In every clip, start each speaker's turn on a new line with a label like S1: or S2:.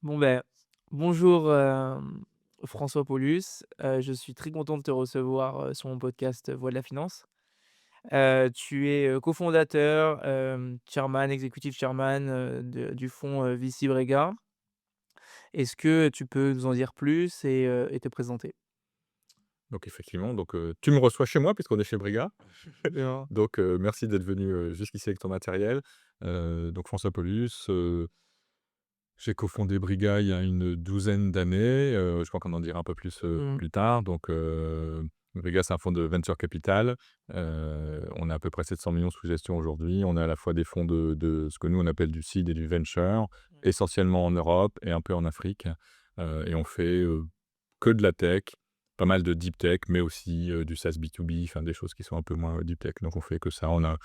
S1: Bon ben, bonjour, François Paulus, je suis très content de te recevoir, sur mon podcast, Voix de la finance. Tu es, cofondateur, chairman, executive chairman, du fonds, VC Brega. Est-ce que tu peux nous en dire plus et te présenter?
S2: Donc effectivement, tu me reçois chez moi puisqu'on est chez Brega.
S1: Bien.
S2: Merci d'être venu, jusqu'ici avec ton matériel. Donc François Paulus, j'ai cofondé Brega il y a une douzaine d'années, je crois qu'on en dira un peu plus,
S1: Mmh.
S2: plus tard. Brega, c'est un fonds de venture capital. On a à peu près 700 millions sous gestion aujourd'hui. On a à la fois des fonds de ce que nous on appelle du seed et du venture, essentiellement en Europe et un peu en Afrique. Et on fait, que de la tech, pas mal de deep tech, mais aussi, du SaaS B2B, enfin des choses qui sont un peu moins, deep tech. Donc on fait que ça. On a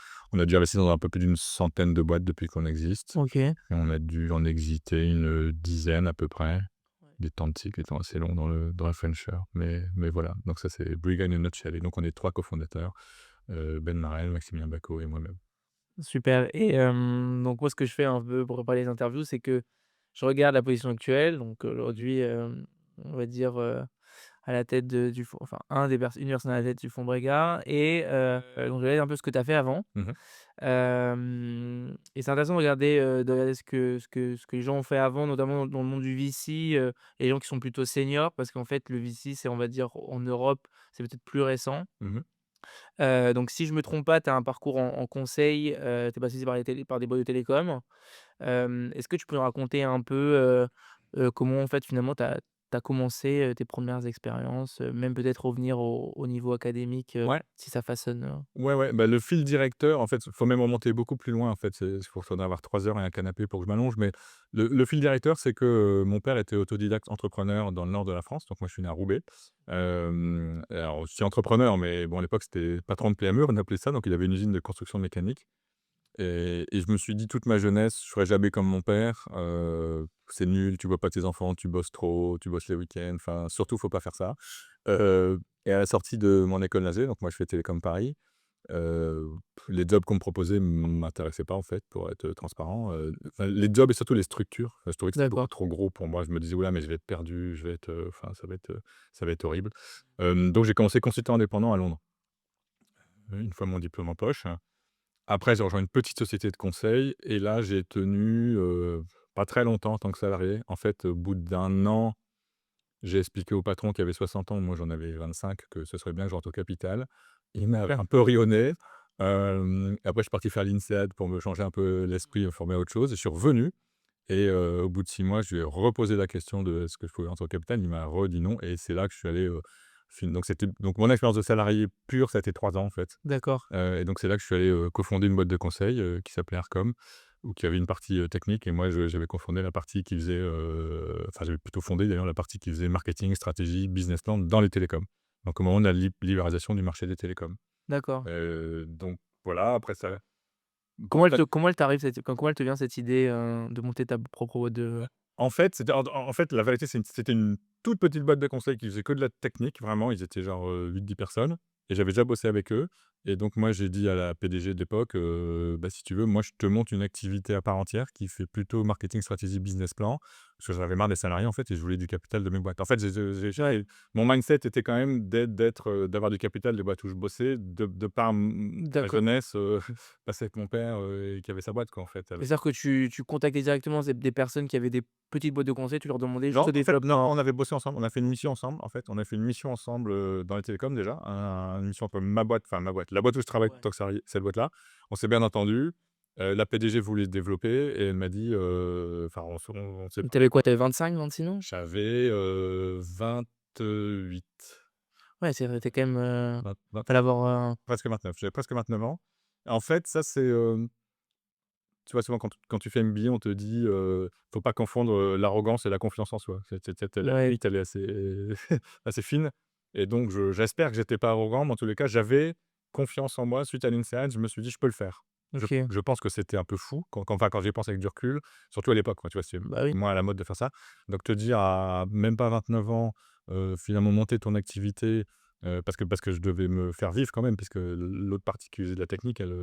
S2: déjà investi dans un peu plus d'une centaine de boîtes depuis qu'on existe
S1: OK.
S2: et on a dû en exiter une, dizaine à peu près.
S1: Ouais.
S2: Les temps de cycle étant assez longs dans la venture, mais voilà. Donc ça, c'est Brega in a nutshell et donc on est 3 cofondateurs, Ben Marel, Maximilien Bacot et moi-même.
S1: Super et donc moi, ce que je fais un peu pour préparer les interviews, c'est que je regarde la position actuelle. Donc aujourd'hui, on va dire, à la tête du fonds, enfin une personne à la tête du fonds Brega et donc je regarde un peu ce que tu as fait avant.
S2: Mmh.
S1: Et c'est intéressant de regarder ce que les gens ont fait avant, notamment dans le monde du VC, et les gens qui sont plutôt seniors parce qu'en fait le VC, c'est, on va dire, en Europe, c'est peut-être plus récent.
S2: Mmh.
S1: Donc si je me trompe pas, tu as un parcours en conseil, tu es passé par des boîtes de télécom. Est-ce que tu peux nous raconter un peu, comment en fait finalement tu as commencé, tes premières expériences, même peut-être revenir au niveau académique,
S2: Ouais.
S1: si ça façonne,
S2: Ouais, ouais, bah, le fil directeur, en fait, faut même remonter beaucoup plus loin, en fait. Il faudrait avoir 3 heures et un canapé pour que je m'allonge, mais le fil directeur, c'est que, mon père était autodidacte entrepreneur dans le nord de la France, donc moi, je suis né à Roubaix. Alors, je suis entrepreneur, mais bon, à l'époque, c'était patron de PME, on appelait ça, donc il avait une usine de construction mécanique et je me suis dit toute ma jeunesse: «Je ferai jamais comme mon père, c'est nul, tu vois pas tes enfants, tu bosses trop, tu bosses les week-ends, enfin, surtout, faut pas faire ça». Heu et à la sortie de mon école nasée, donc moi, je fais Télécom Paris. Heu, les jobs qu'on me proposait m'intéressaient pas en fait, pour être, transparent, enfin les jobs et surtout les structures. Enfin, je trouvais que c'était beaucoup
S1: D'accord.
S2: trop gros pour moi. Je me disais: «Ouh là, mais je vais être perdu, je vais être, enfin ça va être horrible». Donc j'ai commencé consultant indépendant à Londres, une fois mon diplôme en poche. Après j'ai rejoint une petite société de conseil et là j'ai tenu, pas très longtemps en tant que salarié. En fait, au bout d'un an, j'ai expliqué au patron qui avait 60 ans, moi j'en avais 25, que ce serait bien que je rentre au capital. Il m'avait un peu rionné. Après je suis parti faire l'INSEAD pour me changer un peu l'esprit, me former à autre chose et je suis revenu et au bout de 6 mois, je lui ai reposé la question de: «Est-ce que je pouvais rentrer au capital?» Il m'a redit non et c'est là que je suis allé, donc mon expérience de salarié pure, ça a été 3 ans en fait.
S1: D'accord.
S2: Et donc c'est là que je suis allé, cofonder une boîte de conseil, qui s'appelait Aircom, ou qui avait une partie, technique et moi j'avais cofondé la partie qui faisait, enfin j'avais plutôt fondé d'ailleurs la partie qui faisait marketing, stratégie, business plan dans les télécoms. Donc au moment de la libéralisation du marché des télécoms.
S1: D'accord.
S2: Donc voilà, après ça
S1: Comment elle te vient cette idée, de monter ta propre boîte de
S2: en fait, en fait, la vérité, c'était une toute petite boîte de conseil qui faisait que de la technique, vraiment. Ils étaient genre, 8-10 personnes et j'avais déjà bossé avec eux et donc moi, j'ai dit à la PDG de l'époque, «Bah, si tu veux, moi, je te monte une activité à part entière qui fait plutôt marketing, stratégie, business plan». Parce que j'en avais marre des salariés, en fait et je voulais du capital de mes boîtes. En fait,
S1: Ouais,
S2: mon mindset était quand même d'avoir du capital des boîtes où je bossais de par ma
S1: d'accord.
S2: jeunesse, passée avec mon père, et qui avait sa boîte, quoi, en fait.
S1: C'est-à-dire que tu contactais directement des personnes qui avaient des petites boîtes de conseil, tu leur demandais juste
S2: Non,
S1: au
S2: en fait, non,
S1: développement?
S2: on avait bossé ensemble, on a fait une mission ensemble, en fait. On a fait une mission ensemble, dans les télécoms déjà, une mission entre ma boîte, enfin ma boîte, la boîte où je travaille en
S1: Ouais.
S2: tant que salarié, cette boîte-là. On s'est bien entendu, la PDG voulait se développer et elle m'a dit, enfin on s'est
S1: Donc tu avais quoi? Tu avais 25-26 ans?
S2: j'avais, 28,
S1: Ouais, c'est vrai, tu quand même,
S2: 20
S1: fallait avoir,
S2: presque 29, j'avais presque 29 ans. En fait, ça c'est, tu vois, souvent quand tu fais MBA, on te dit, faut pas confondre, l'arrogance et la confiance en soi. La
S1: ouais,
S2: limite, elle est assez assez fine et donc j'espère que j'étais pas arrogant, mais en tous les cas, j'avais confiance en moi. Suite à l'INSEAD, je me suis dit: «Je peux le faire».
S1: OK.
S2: Je pense que c'était un peu fou quand j'y pense avec du recul, surtout à l'époque, quoi, tu vois? C'est
S1: Bah oui.
S2: moins à la mode de faire ça. Donc te dire à même pas 29 ans, finalement monter ton activité, parce que je devais me faire vivre quand même, puisque l'autre partie qui faisait de la technique, elle,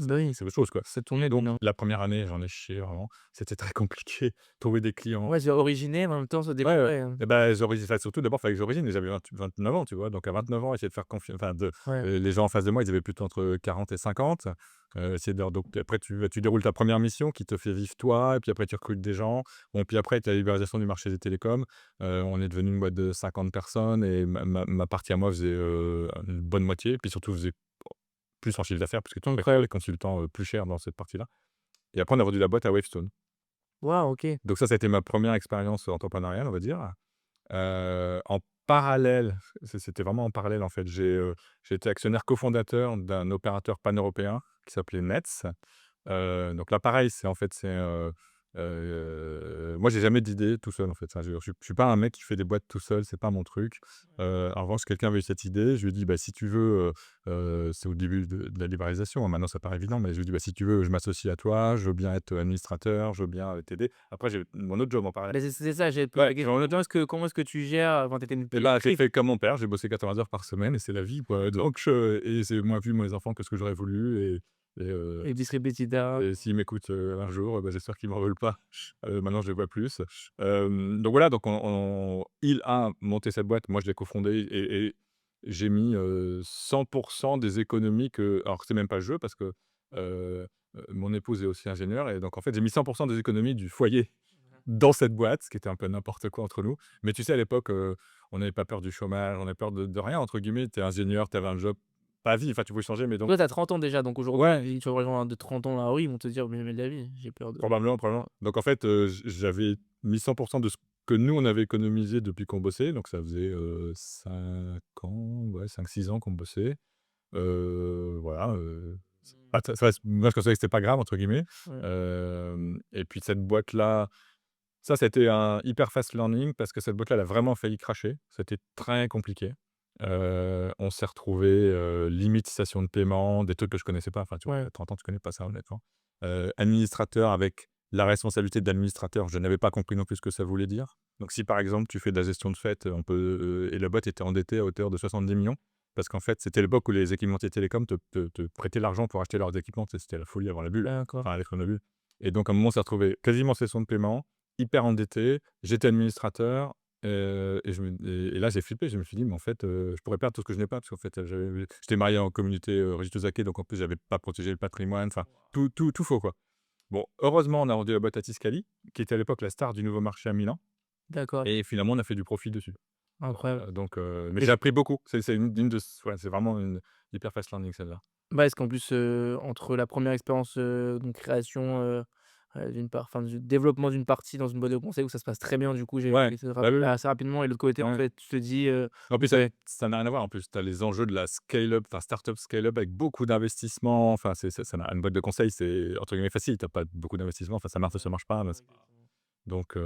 S1: Bah, oui,
S2: c'est autre chose, quoi.
S1: ça tournait
S2: Donc
S1: bien.
S2: la première année, j'en ai chié vraiment. C'était très compliqué, trouver des clients.
S1: Ouais, c'est originel, en même temps se
S2: Ouais,
S1: déploie,
S2: et bah, enfin, surtout d'abord, il fallait que j'origine et j'avais 29 ans, tu vois? Donc à 29 ans, essayer de faire confiance, enfin
S1: ouais.
S2: les gens en face de moi, ils avaient plutôt entre 40 et 50. Essayer de leur donc après tu déroules ta première mission qui te fait vivre toi et puis après tu recrutes des gens. Bon, puis après, tu as la libéralisation du marché des télécoms. On est devenu une boîte de 50 personnes et ma partie à moi faisait, une bonne moitié, puis surtout faisait plus en chiffre d'affaires parce que tu factures
S1: Incroyable.
S2: les consultants, plus cher dans cette partie-là, et après on a vendu la boîte à Wavestone.
S1: Waouh, OK.
S2: Donc ça a été ma première expérience entrepreneuriale, on va dire. En parallèle, c'était vraiment en parallèle, en fait. J'ai été actionnaire cofondateur d'un opérateur pan-européen qui s'appelait Nets. Donc là, pareil, moi, j'ai jamais d'idée tout seul, en fait. Enfin, je suis pas un mec qui fait des boîtes tout seul, c'est pas mon truc. En revanche, quelqu'un avait eu cette idée, je lui ai dit: «Bah, si tu veux», c'est au début de la libéralisation, hein, maintenant ça paraît évident, mais je lui ai dit: «Bah, si tu veux, je m'associe à toi, je veux bien être administrateur, je veux bien, t'aider». Après, j'ai mon autre job en parallèle.
S1: Bah, c'est ça, j'allais te poser
S2: Ouais,
S1: la question. Comment est-ce que tu gères, enfin, tu étais une
S2: et bah, j'ai fait comme mon père, j'ai bossé 80 heures par semaine et c'est la vie, quoi. Donc c'est moins vu mes enfants que ce que j'aurais voulu,
S1: et distribuer et cetera.
S2: et s'ils m'écoutent, un jour, bah, j'espère qu'ils m'en veulent pas. Maintenant je les vois plus. Donc voilà, donc il a monté cette boîte, moi je l'ai cofondée et j'ai mis, 100 des économies que, alors c'est même pas le jeu parce que, mon épouse est aussi ingénieure et donc en fait j'ai mis 100 des économies du foyer dans cette boîte, ce qui était un peu n'importe quoi entre nous. Mais tu sais, à l'époque, on n'avait pas peur du chômage, on n'avait peur de rien entre guillemets. Tu es ingénieur, tu avais un job, pas à vie, enfin tu pouvais changer, mais donc
S1: Toi, tu as 30 ans déjà, donc
S2: ouais,
S1: aujourd'hui, tu vas voir les gens de 30 ans dans la rue, ils vont te dire: «Mais jamais de la vie, j'ai peur de».
S2: probablement. Donc en fait, j'avais mis 100 de ce que nous on avait économisé depuis qu'on bossait, donc ça faisait, 5 ans, ouais, 5-6 ans qu'on bossait. Voilà,
S1: Mmh.
S2: moi je considérais que c'était «pas grave» entre guillemets.
S1: Ouais.
S2: Et puis cette boîte-là, ça c'était un hyper fast learning parce que cette boîte-là, elle a vraiment failli crasher. C'était très compliqué. On s'est retrouvés, limite cessation de paiement, des trucs que je connaissais pas. Enfin, tu vois,
S1: Ouais.
S2: à 30 ans, tu connais pas ça honnêtement. Administrateur avec la responsabilité de l'administrateur, je n'avais pas compris non plus ce que ça voulait dire. Donc si par exemple, tu fais de la gestion de fête, on peut, et la boîte était endettée à hauteur de 70 millions parce qu'en fait, c'était l'époque où les équipementiers télécoms te prêtaient l'argent pour acheter leurs équipements. Tu sais, c'était la folie avant la bulle,
S1: D'accord.
S2: enfin avec la bulle, et donc à un moment, on s'est retrouvés quasiment cessation de paiement, hyper endettés. J'étais administrateur, et là, j'ai flippé. Je me suis dit: «Mais en fait, je pourrais perdre tout ce que je n'ai pas», parce qu'en fait, j'étais marié en communauté, religieuse athée, donc en plus, j'avais pas protégé le patrimoine, enfin, tout faux, quoi. Bon, heureusement, on a vendu la boîte à Tiscali, qui était à l'époque la star du nouveau marché à Milan,
S1: D'accord,
S2: et finalement, on a fait du profit dessus.
S1: incroyable.
S2: Donc mais
S1: Et
S2: j'ai appris beaucoup. C'est une de ouais, c'est vraiment une hyper fast learning celle-là.
S1: bah, est-ce qu'en plus, entre la première expérience, donc création, d'une part, enfin, du développement d'une partie dans une boîte de conseil où ça se passe très bien, du coup, j'ai
S2: Ouais, bah, oui, oui.
S1: assez rapidement, et l'autre côté, en
S2: Ouais.
S1: fait, tu te dis,
S2: En plus,
S1: ouais,
S2: ça n'a rien à voir. En plus, tu as les enjeux de la scale-up, enfin start-up scale-up avec beaucoup d'investissements. Enfin, ça n'a une boîte de conseil, c'est entre guillemets «facile». Tu as pas beaucoup d'investissements. Enfin, ça marche ou ça marche pas, mais c'est pas donc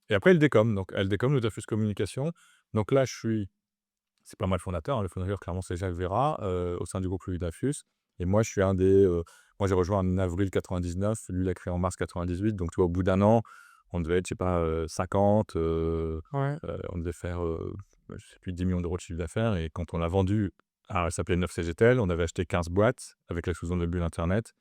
S2: et après LDCOM, donc LDCOM, le Dafus Communication. Donc là, c'est pas moi le fondateur, hein. Le fondateur, clairement, c'est Jacques Veyrat, au sein du groupe Louis Dafus, et moi, je suis un des, moi, j'ai rejoint en avril 99, lui, il a créé en mars 98. Donc tu vois, au bout d'un an, on devait être, je sais pas, 50,
S1: ouais.
S2: on devait faire, je sais plus, 10 millions d'euros de chiffre d'affaires, et quand on l'a vendu, alors elle s'appelait 9CGTEL, on avait acheté 15 boîtes avec l'explosion de la bulle internet.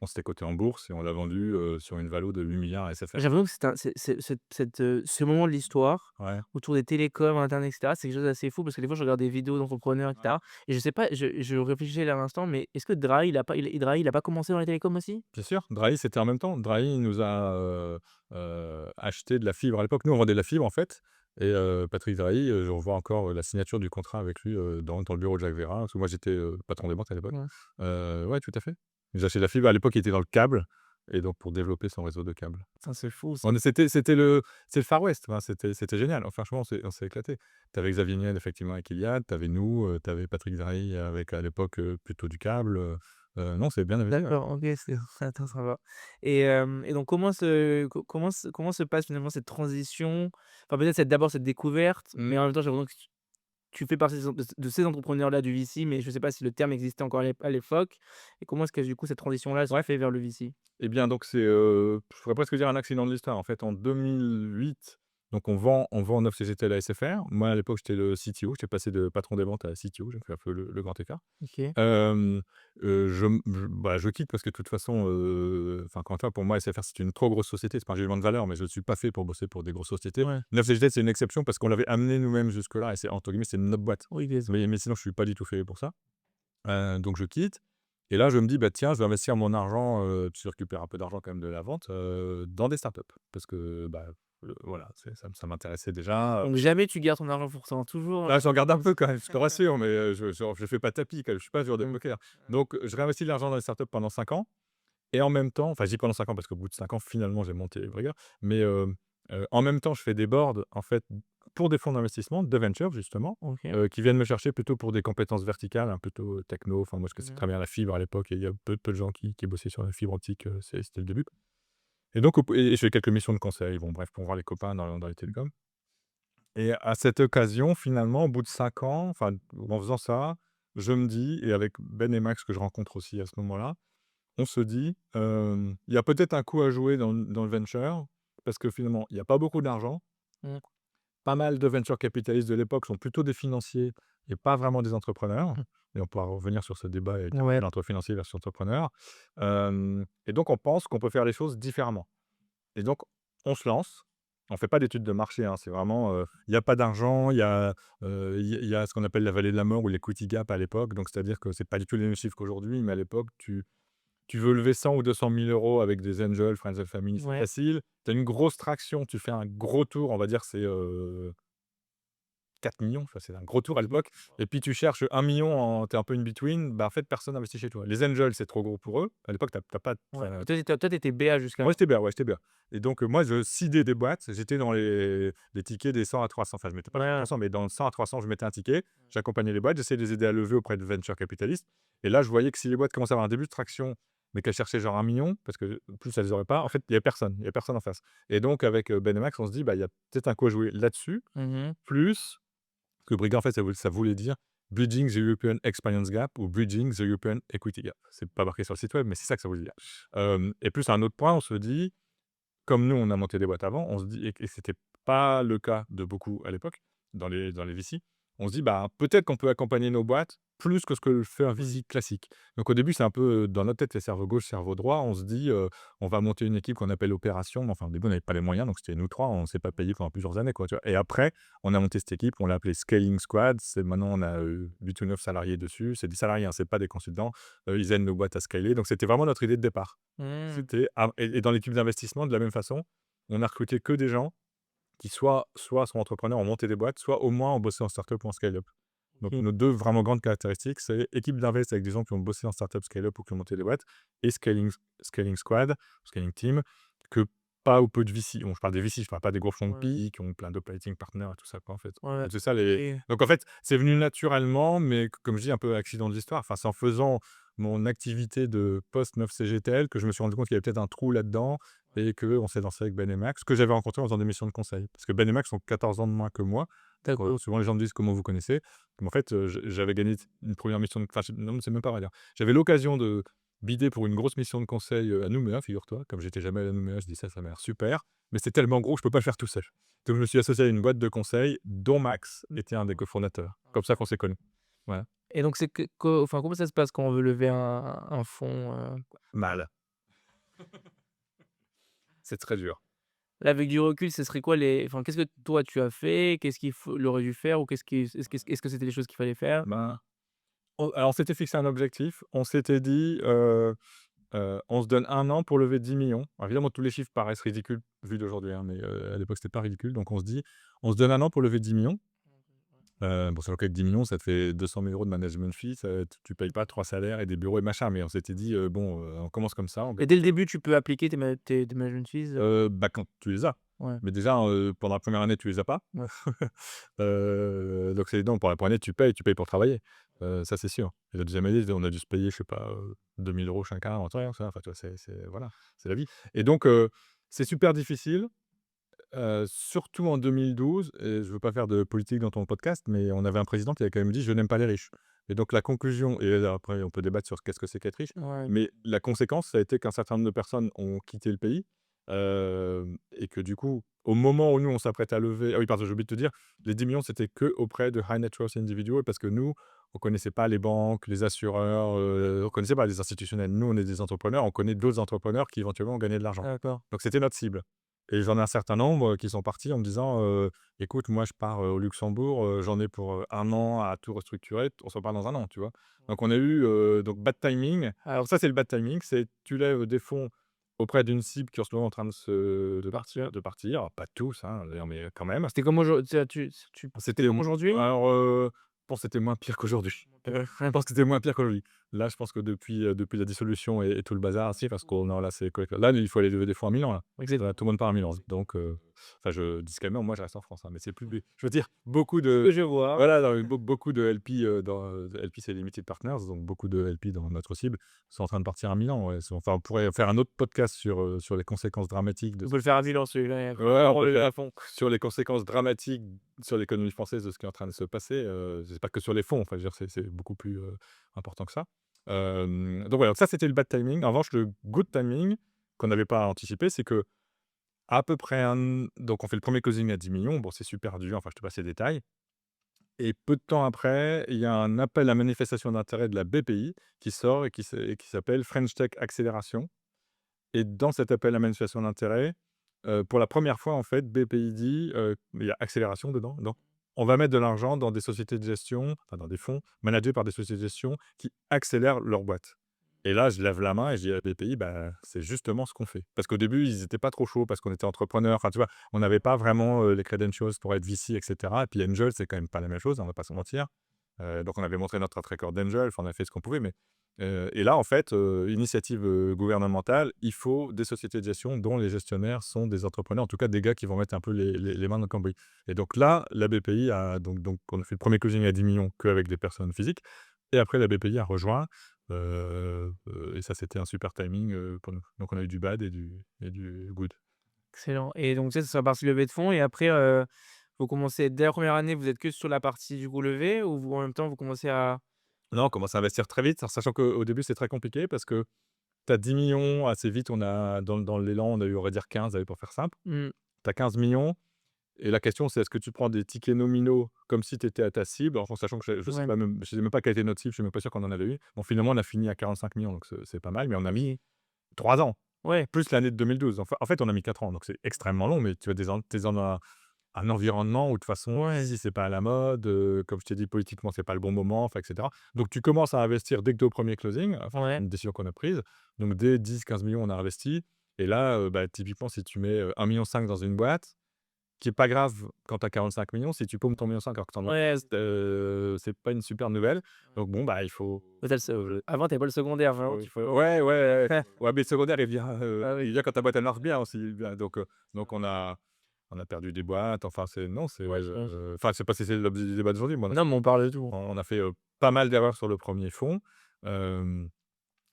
S2: On s'était coté en bourse et on l'a vendu, sur une valo de 8 milliards à
S1: J'ai
S2: SFR.
S1: l'impression que ce moment de l'histoire
S2: Ouais.
S1: autour des télécoms, internet et cetera, c'est quelque chose d'assez fou parce que des fois, je regarde des vidéos d'entrepreneurs et
S2: Ouais.
S1: cetera, et je sais pas, je réfléchissais là à l'instant, mais est-ce que Drahi, il a pas commencé dans les télécoms aussi?
S2: Bien sûr, Drahi, c'était en même temps. Drahi, il nous a, acheté de la fibre à l'époque. Nous, on vendait de la fibre, en fait, et Patrick Drahi, je revois encore, la signature du contrat avec lui, dans le bureau de Jacques Veyrat, parce que moi, j'étais, patron des ventes à l'époque.
S1: Ouais.
S2: Ouais, tout à fait. Il nous a acheté de la fibre. À l'époque, il était dans le câble, et donc pour développer son réseau de câbles.
S1: Putain, c'est fou ça.
S2: C'est le Far West, enfin, c'était génial. Enfin, franchement, on s'est éclatés. Tu avais Xavier Niel, effectivement, avec Iliad, tu avais nous, tu avais Patrick Drahi avec, à l'époque, plutôt du câble, non, c'est bien investi, ouais.
S1: D'accord, OK, c'est attends, ça va, et donc comment se passe finalement cette transition? Enfin, peut-être d'abord cette découverte,
S2: Mmh.
S1: mais en même temps, j'ai l'impression que tu fais partie de ces entrepreneurs-là du VC, mais je ne sais pas si le terme existait encore à l'époque, et comment est-ce que du coup cette transition-là se
S2: Ouais.
S1: fait vers le VC?
S2: Eh bien, donc c'est, je pourrais presque dire un accident de l'histoire. En fait, en 2008, Donc on vend 9 CGT à la SFR. Moi, à l'époque, j'étais le CTO. J'étais passé de patron des ventes à CTO. J'ai fait un peu le grand écart.
S1: OK.
S2: Hem, je quitte parce que de toute façon, enfin, encore une fois, pour moi, SFR, c'est une trop grosse société. C'est pas un jugement de valeur, mais je ne suis pas fait pour bosser pour des grosses sociétés.
S1: Ouais.
S2: 9CGT, c'est une exception parce qu'on l'avait amené nous-mêmes jusque-là et c'est entre guillemets, «c'est notre boîte».
S1: Oui, des
S2: Mais sinon, je suis pas du tout fait pour ça. Donc je quitte et là, je me dis: «Bah, tiens, je vais investir mon argent», puis je récupère un peu d'argent quand même de la vente, dans des startups. Parce que, bah, voilà, ça m'intéressait déjà.
S1: donc jamais tu gardes ton argent pour toi, hein, toujours,
S2: Là, j'en garde un peu quand même, je te rassure, mais je fais pas tapis quand même, je suis pas un joueur de
S1: mmh,
S2: poker. Donc je réinvestis de l'argent dans les startups pendant 5 ans et en même temps, enfin, je dis pendant 5 ans parce qu'au bout de 5 ans, finalement, j'ai monté Brigger, mais en même temps, je fais des boards, en fait, pour des fonds d'investissement, de venture justement,
S1: OK.
S2: qui viennent me chercher plutôt pour des compétences verticales, un plutôt techno. Enfin, moi, je connaissais
S1: Mmh.
S2: très bien la fibre à l'époque et il y a peu de gens qui bossaient sur la fibre optique, c'était le début et donc et je fais quelques missions de conseil, bon bref, pour voir les copains dans les télécoms. Et à cette occasion, finalement, au bout de 5 ans, enfin, en faisant ça, je me dis et avec Ben et Max que je rencontre aussi à ce moment-là, on se dit, «Il y a peut-être un coup à jouer dans le venture» parce que finalement, il y a pas beaucoup d'argent.
S1: Mmh.
S2: Pas mal de venture capitalistes de l'époque sont plutôt des financiers et pas vraiment des entrepreneurs et on pourra revenir sur ce débat avec
S1: Ouais.
S2: entre financier versus entrepreneur. Et donc on pense qu'on peut faire les choses différemment. Et donc, on se lance. On fait pas d'études de marché, hein, c'est vraiment, il y a pas d'argent, il y a ce qu'on appelle la vallée de la mort ou l'equity gap à l'époque. Donc c'est-à-dire que c'est pas du tout les mêmes chiffres qu'aujourd'hui, mais à l'époque, tu veux lever 100 ou 200 000 € avec des angels, friends and family, c'est
S1: Ouais.
S2: facile. Tu as une grosse traction, tu fais un gros tour, on va dire c'est, 4 000 000, enfin, c'est un gros tour à l'époque et puis tu cherches 1 000 000 en tu es un peu in between, bah, en fait, personne n'investit chez toi. Les angels, c'est trop gros pour eux. À l'époque, tu as pas
S1: Ouais.
S2: enfin,
S1: Toi, tu étais BA jusqu'à
S2: moi, j'étais bien, ouais, j'étais bien et donc moi, je seedais des boîtes. J'étais dans les tickets des 100 à 300. Enfin, je mettais pas le
S1: ouais.
S2: 300, mais dans le 100 à 300, je mettais un ticket. J'accompagnais les boîtes, j'essayais de les aider à lever auprès de venture capitalistes et là, je voyais que si les boîtes commençaient à avoir un début de traction, mais qu'elles cherchaient genre 1 000 000 parce que plus elles auraient pas, en fait, il y a personne en face et donc avec, Ben et Max, on se dit: «Bah, il y a peut-être un coup à jouer là-dessus».
S1: Mmh.
S2: Plus que Brigand, en fait, ça voulait dire Bridging the European Experience Gap ou Bridging the European Equity Gap. C'est pas marqué sur le site web, mais c'est ça que ça voulait dire. Et plus à un autre point, on se dit comme nous, on a monté des boîtes avant, on se dit et c'était pas le cas de beaucoup à l'époque, dans les VC. On se dit: «Bah, peut-être qu'on peut accompagner nos boîtes plus que ce que fait un
S1: Oui.
S2: VC classique». Donc au début, c'est un peu, dans notre tête, c'est cerveau gauche, cerveau droit. On se dit, «On va monter une équipe qu'on appelle opération». Mais enfin, au début, on n'avait pas les moyens, donc c'était nous 3. On s'est pas payé pendant plusieurs années, quoi, tu vois? Et après, on a monté cette équipe, on l'a appelée Scaling Squad. C'est maintenant, on a, 8 ou 9 salariés dessus. C'est des salariés, hein, c'est pas des consultants. Ils aident nos boîtes à scaler. Donc c'était vraiment notre idée de départ.
S1: Mmh.
S2: C'était et dans l'équipe d'investissement, de la même façon, on a recruté que des gens qui soit sont entrepreneurs, ont monté des boîtes, soit au moins ont bossé en startup ou en scale-up. Donc
S1: OK.
S2: nos 2 vraiment grandes caractéristiques, c'est équipe d'invest avec des gens qui ont bossé en startup, scale-up ou qui ont monté des boîtes et scaling squad, scaling team, que pas ou peu de VC. Bon, je parle des VC, je parle pas des gros fonds de
S1: Ouais.
S2: PI qui ont plein d'operating partners et tout ça, quoi, en fait.
S1: Ouais.
S2: Donc c'est ça les
S1: Et
S2: donc en fait, c'est venu naturellement, mais comme je dis, un peu accident de l'histoire. Enfin, c'est en faisant mon activité de post 9 CGTL que je me suis rendu compte qu'il y avait peut-être un trou là-dedans et qu'on s'est lancé avec Ben et Max, que j'avais rencontré en faisant des missions de conseil. Parce que Ben et Max ont 14 ans de moins que moi.
S1: d'accord.
S2: Souvent les gens me disent: «Comment vous connaissez?» Mais en fait, j'avais gagné une première mission de enfin, non, c'est même pas vrai dire. J'avais l'occasion de bider pour une grosse mission de conseil, à Nouméa, figure-toi. Comme j'étais jamais allé à Nouméa, je dis: «Ça m'a l'air super», mais c'est tellement gros que je peux pas le faire tout seul. Donc je me suis associé à une boîte de conseil dont Max était un des cofondateurs. Comme ça qu'on s'est connus. Voilà.
S1: Et donc c'est que co enfin, comment ça se passe quand on veut lever un fonds,
S2: Mal. C'est très dur.
S1: là, avec du recul, ce serait quoi les enfin, qu'est-ce que toi tu as fait? Qu'est-ce il aurait dû faire ou est-ce que c'était les choses qu'il fallait faire?
S2: Ben, on s'était fixé un objectif. On s'était dit, on se donne 1 an pour lever 10 millions. Alors évidemment, tous les chiffres paraissent ridicules vu d'aujourd'hui, hein, mais à l'époque, c'était pas ridicule. Donc on se dit: «On se donne 1 an pour lever 10 millions». Bon, sachant qu'avec 10 millions, ça te fait 200 000 € de management fee, ça tu payes pas 3 salaires et des bureaux et machin. Mais on s'était dit, «Bon, on commence comme ça, on
S1: Et dès le début, tu peux appliquer tes management fees,
S2: bah, quand tu les as.
S1: ouais,
S2: Mais déjà, pendant la première année, tu les as pas.
S1: ouais.
S2: Donc c'est non, pour la première année, tu payes pour travailler, ça c'est sûr. Et la deuxième année, on a dû se payer, je sais pas, 2 000 € chacun, un truc comme ça. Enfin, tu vois, c'est voilà, c'est la vie. Et donc c'est super difficile, surtout en 2012 et je veux pas faire de politique dans ton podcast, mais on avait un président qui avait quand même dit: «Je n'aime pas les riches». Et donc la conclusion et après on peut débattre sur qu'est-ce que c'est qu'être riche,
S1: Ouais.
S2: mais la conséquence, ça a été qu'un certain nombre de personnes ont quitté le pays. et que du coup, au moment où nous, on s'apprête à lever ah oui, pardon, j'ai oublié de te dire, les 10 millions c'était que auprès de high net worth individuals parce que nous, on connaissait pas les banques, les assureurs, on connaissait pas les institutionnels. Nous, on est des entrepreneurs, on connaît d'autres entrepreneurs qui éventuellement ont gagné de l'argent.
S1: D'accord.
S2: Donc c'était notre cible et j'en ai un certain nombre qui sont partis en me disant, «Écoute, moi je pars, au Luxembourg, j'en ai pour, 1 an à tout restructurer, on se reparle dans 1 an», tu vois? Donc on a eu, donc bad timing. Alors ça, c'est le bad timing, c'est tu lèves des fonds auprès d'une cible qui est en ce moment en train
S1: Partir.
S2: de partir. Alors pas tous, hein, d'ailleurs, mais quand même.
S1: C'était comme aujourd tu c'est
S2: C'était,
S1: comme aujourd'hui?
S2: alors, je pense que c'était moins pire qu'aujourd'hui. Je pense que c'était moins pire qu'aujourd'hui. Là, je pense que depuis la dissolution et tout le bazar, si, parce qu'on non, là, c'est quoi là, il faut aller lever des fonds à Milan, là. Là,
S1: Exactement.
S2: tout le monde part à Milan. Donc, enfin, je disclaimer, moi, je reste en France, hein, mais c'est plus b je veux dire, beaucoup
S1: Ce
S2: de
S1: que je vois.
S2: voilà, non, mais beaucoup de LP, LP, c'est Limited Partners, donc beaucoup de LP dans notre cible sont en train de partir à Milan, ouais. Enfin, on pourrait faire un autre podcast sur les conséquences dramatiques de
S1: On peut le faire à Milan celui-là,
S2: ouais, on
S1: on
S2: peut
S1: le
S2: faire
S1: à fond.
S2: sur les conséquences dramatiques sur l'économie française de ce qui est en train de se passer, c'est pas que sur les fonds, enfin, je veux dire, c'est beaucoup plus, important que ça. Donc voilà, donc ça, c'était le bad timing. En revanche, le good timing qu'on n'avait pas anticipé, c'est que à peu près donc on fait le premier closing à 10 millions. Bon, c'est super dur, enfin, je te passe les détails et peu de temps après, il y a un appel à manifestation d'intérêt de la BPI qui sort et qui s'appelle French Tech Accélération et dans cet appel à manifestation d'intérêt, pour la première fois, en fait, BPI dit, il y a accélération dedans, donc on va mettre de l'argent dans des sociétés de gestion, enfin dans des fonds managés par des sociétés de gestion qui accélèrent leur boîte. Et là, je lève la main et je dis à BPI: «Bah, c'est justement ce qu'on fait». Parce qu'au début, ils étaient pas trop chauds parce qu'on était entrepreneurs, enfin, tu vois? On n'avait pas vraiment, les credentials pour être VC et cetera et puis Angel, c'est quand même pas la même chose, on va pas se mentir. Donc on avait montré notre track record d'Angel, enfin, on a fait ce qu'on pouvait, mais et là, en fait, initiative, gouvernementale, il faut des sociétés de gestion dont les gestionnaires sont des entrepreneurs, en tout cas des gars qui vont mettre un peu les mains dans le cambouis. Et donc là, la BPI a donc on a fait le premier closing à 10 millions qu'avec des personnes physiques et après la BPI a rejoint, et ça, c'était un super timing, pour nous. Donc on a eu du bad et du good.
S1: Excellent et donc ça, c'est sur la partie levée de fonds et après, vous commencez dès la première année, vous êtes que sur la partie du coup levée ou vous en même temps vous commencez à
S2: Là, on commence à investir très vite, sachant qu'au début, c'est très compliqué parce que tu as 10 000 000 assez vite, on a dans l'élan, on a eu, on va dire 15, allez, pour faire simple.
S1: mmh,
S2: Tu as 15 millions. Et la question, c'est est-ce que tu prends des tickets nominaux comme si tu étais à ta cible? En sachant que je sais
S1: ouais,
S2: pas même je sais même pas quelle était notre cible, je suis même pas sûr qu'on en avait eu. Bon, finalement, on a fini à 45 millions, donc c'est pas mal, mais on a mis 3 ans,
S1: ouais,
S2: plus l'année de 2012. En fait, on a mis 4 ans, donc c'est extrêmement long, mais tu vois, tu es dans un environnement où de toute façon,
S1: ouais,
S2: si c'est pas à la mode, comme je t'ai dit, politiquement, c'est pas le bon moment, enfin et cetera. Donc tu commences à investir dès que tu es au 1er closing, enfin, c'est
S1: ouais,
S2: une décision qu'on a prise. Donc dès 10-15 millions, on a investi et là, bah, typiquement, si tu mets, 1,5 million dans une boîte qui est pas grave quand tu as 45 millions. Si tu paumes ton 1,5 million alors que tu en as
S1: ouais,
S2: 15, c'est pas une super nouvelle. Donc bon, bah, il faut
S1: peut-être avant tu avais pas le secondaire,
S2: il
S1: vraiment
S2: faut il
S1: tu
S2: faut ouais, ouais, ouais,
S1: ouais,
S2: ouais, mais le secondaire,
S1: ah
S2: il
S1: oui,
S2: vient quand ta boîte, elle marche bien aussi, bien donc on a perdu des boîtes, enfin, c'est non, c'est,
S1: ouais, j'imagine.
S2: enfin, je sais pas si c'est l'objet du débat d'aujourd'hui, mais
S1: Non, mais on parle de tout.
S2: on a fait, pas mal d'erreurs sur le premier fonds, hem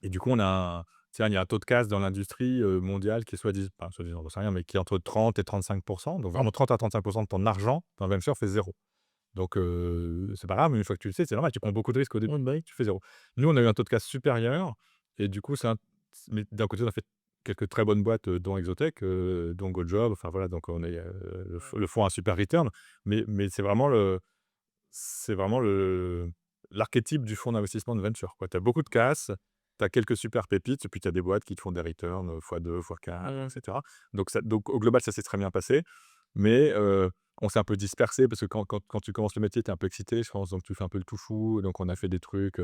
S2: et du coup, on a tiens, il y a un taux de casse dans l'industrie, mondiale qui est soi-disant enfin, soi-disant, j'en sais rien, mais qui est entre 30 et 35%. Donc vraiment 30 à 35% de ton argent dans le venture fait zéro. Donc c'est pas grave, mais une fois que tu le sais, c'est normal, tu prends beaucoup de risques au début,
S1: Ouais, bah, oui.
S2: tu fais zéro. Nous, on a eu un taux de casse supérieur et du coup, mais d'un côté, on a fait quelques très bonnes boîtes, dont Exotech, dont GoJob, enfin voilà, donc on est, le fonds a un super return, mais c'est vraiment l'archétype du fonds d'investissement de venture, quoi. Tu as beaucoup de casse, tu as quelques super pépites et puis tu as des boîtes qui te font des returns, x2, x4 et
S1: Mmh.
S2: cetera. Donc au global, ça s'est très bien passé, mais on s'est un peu dispersé parce que quand tu commences le métier, tu es un peu excité, je pense, donc tu fais un peu le tout fou. Donc on a fait des trucs,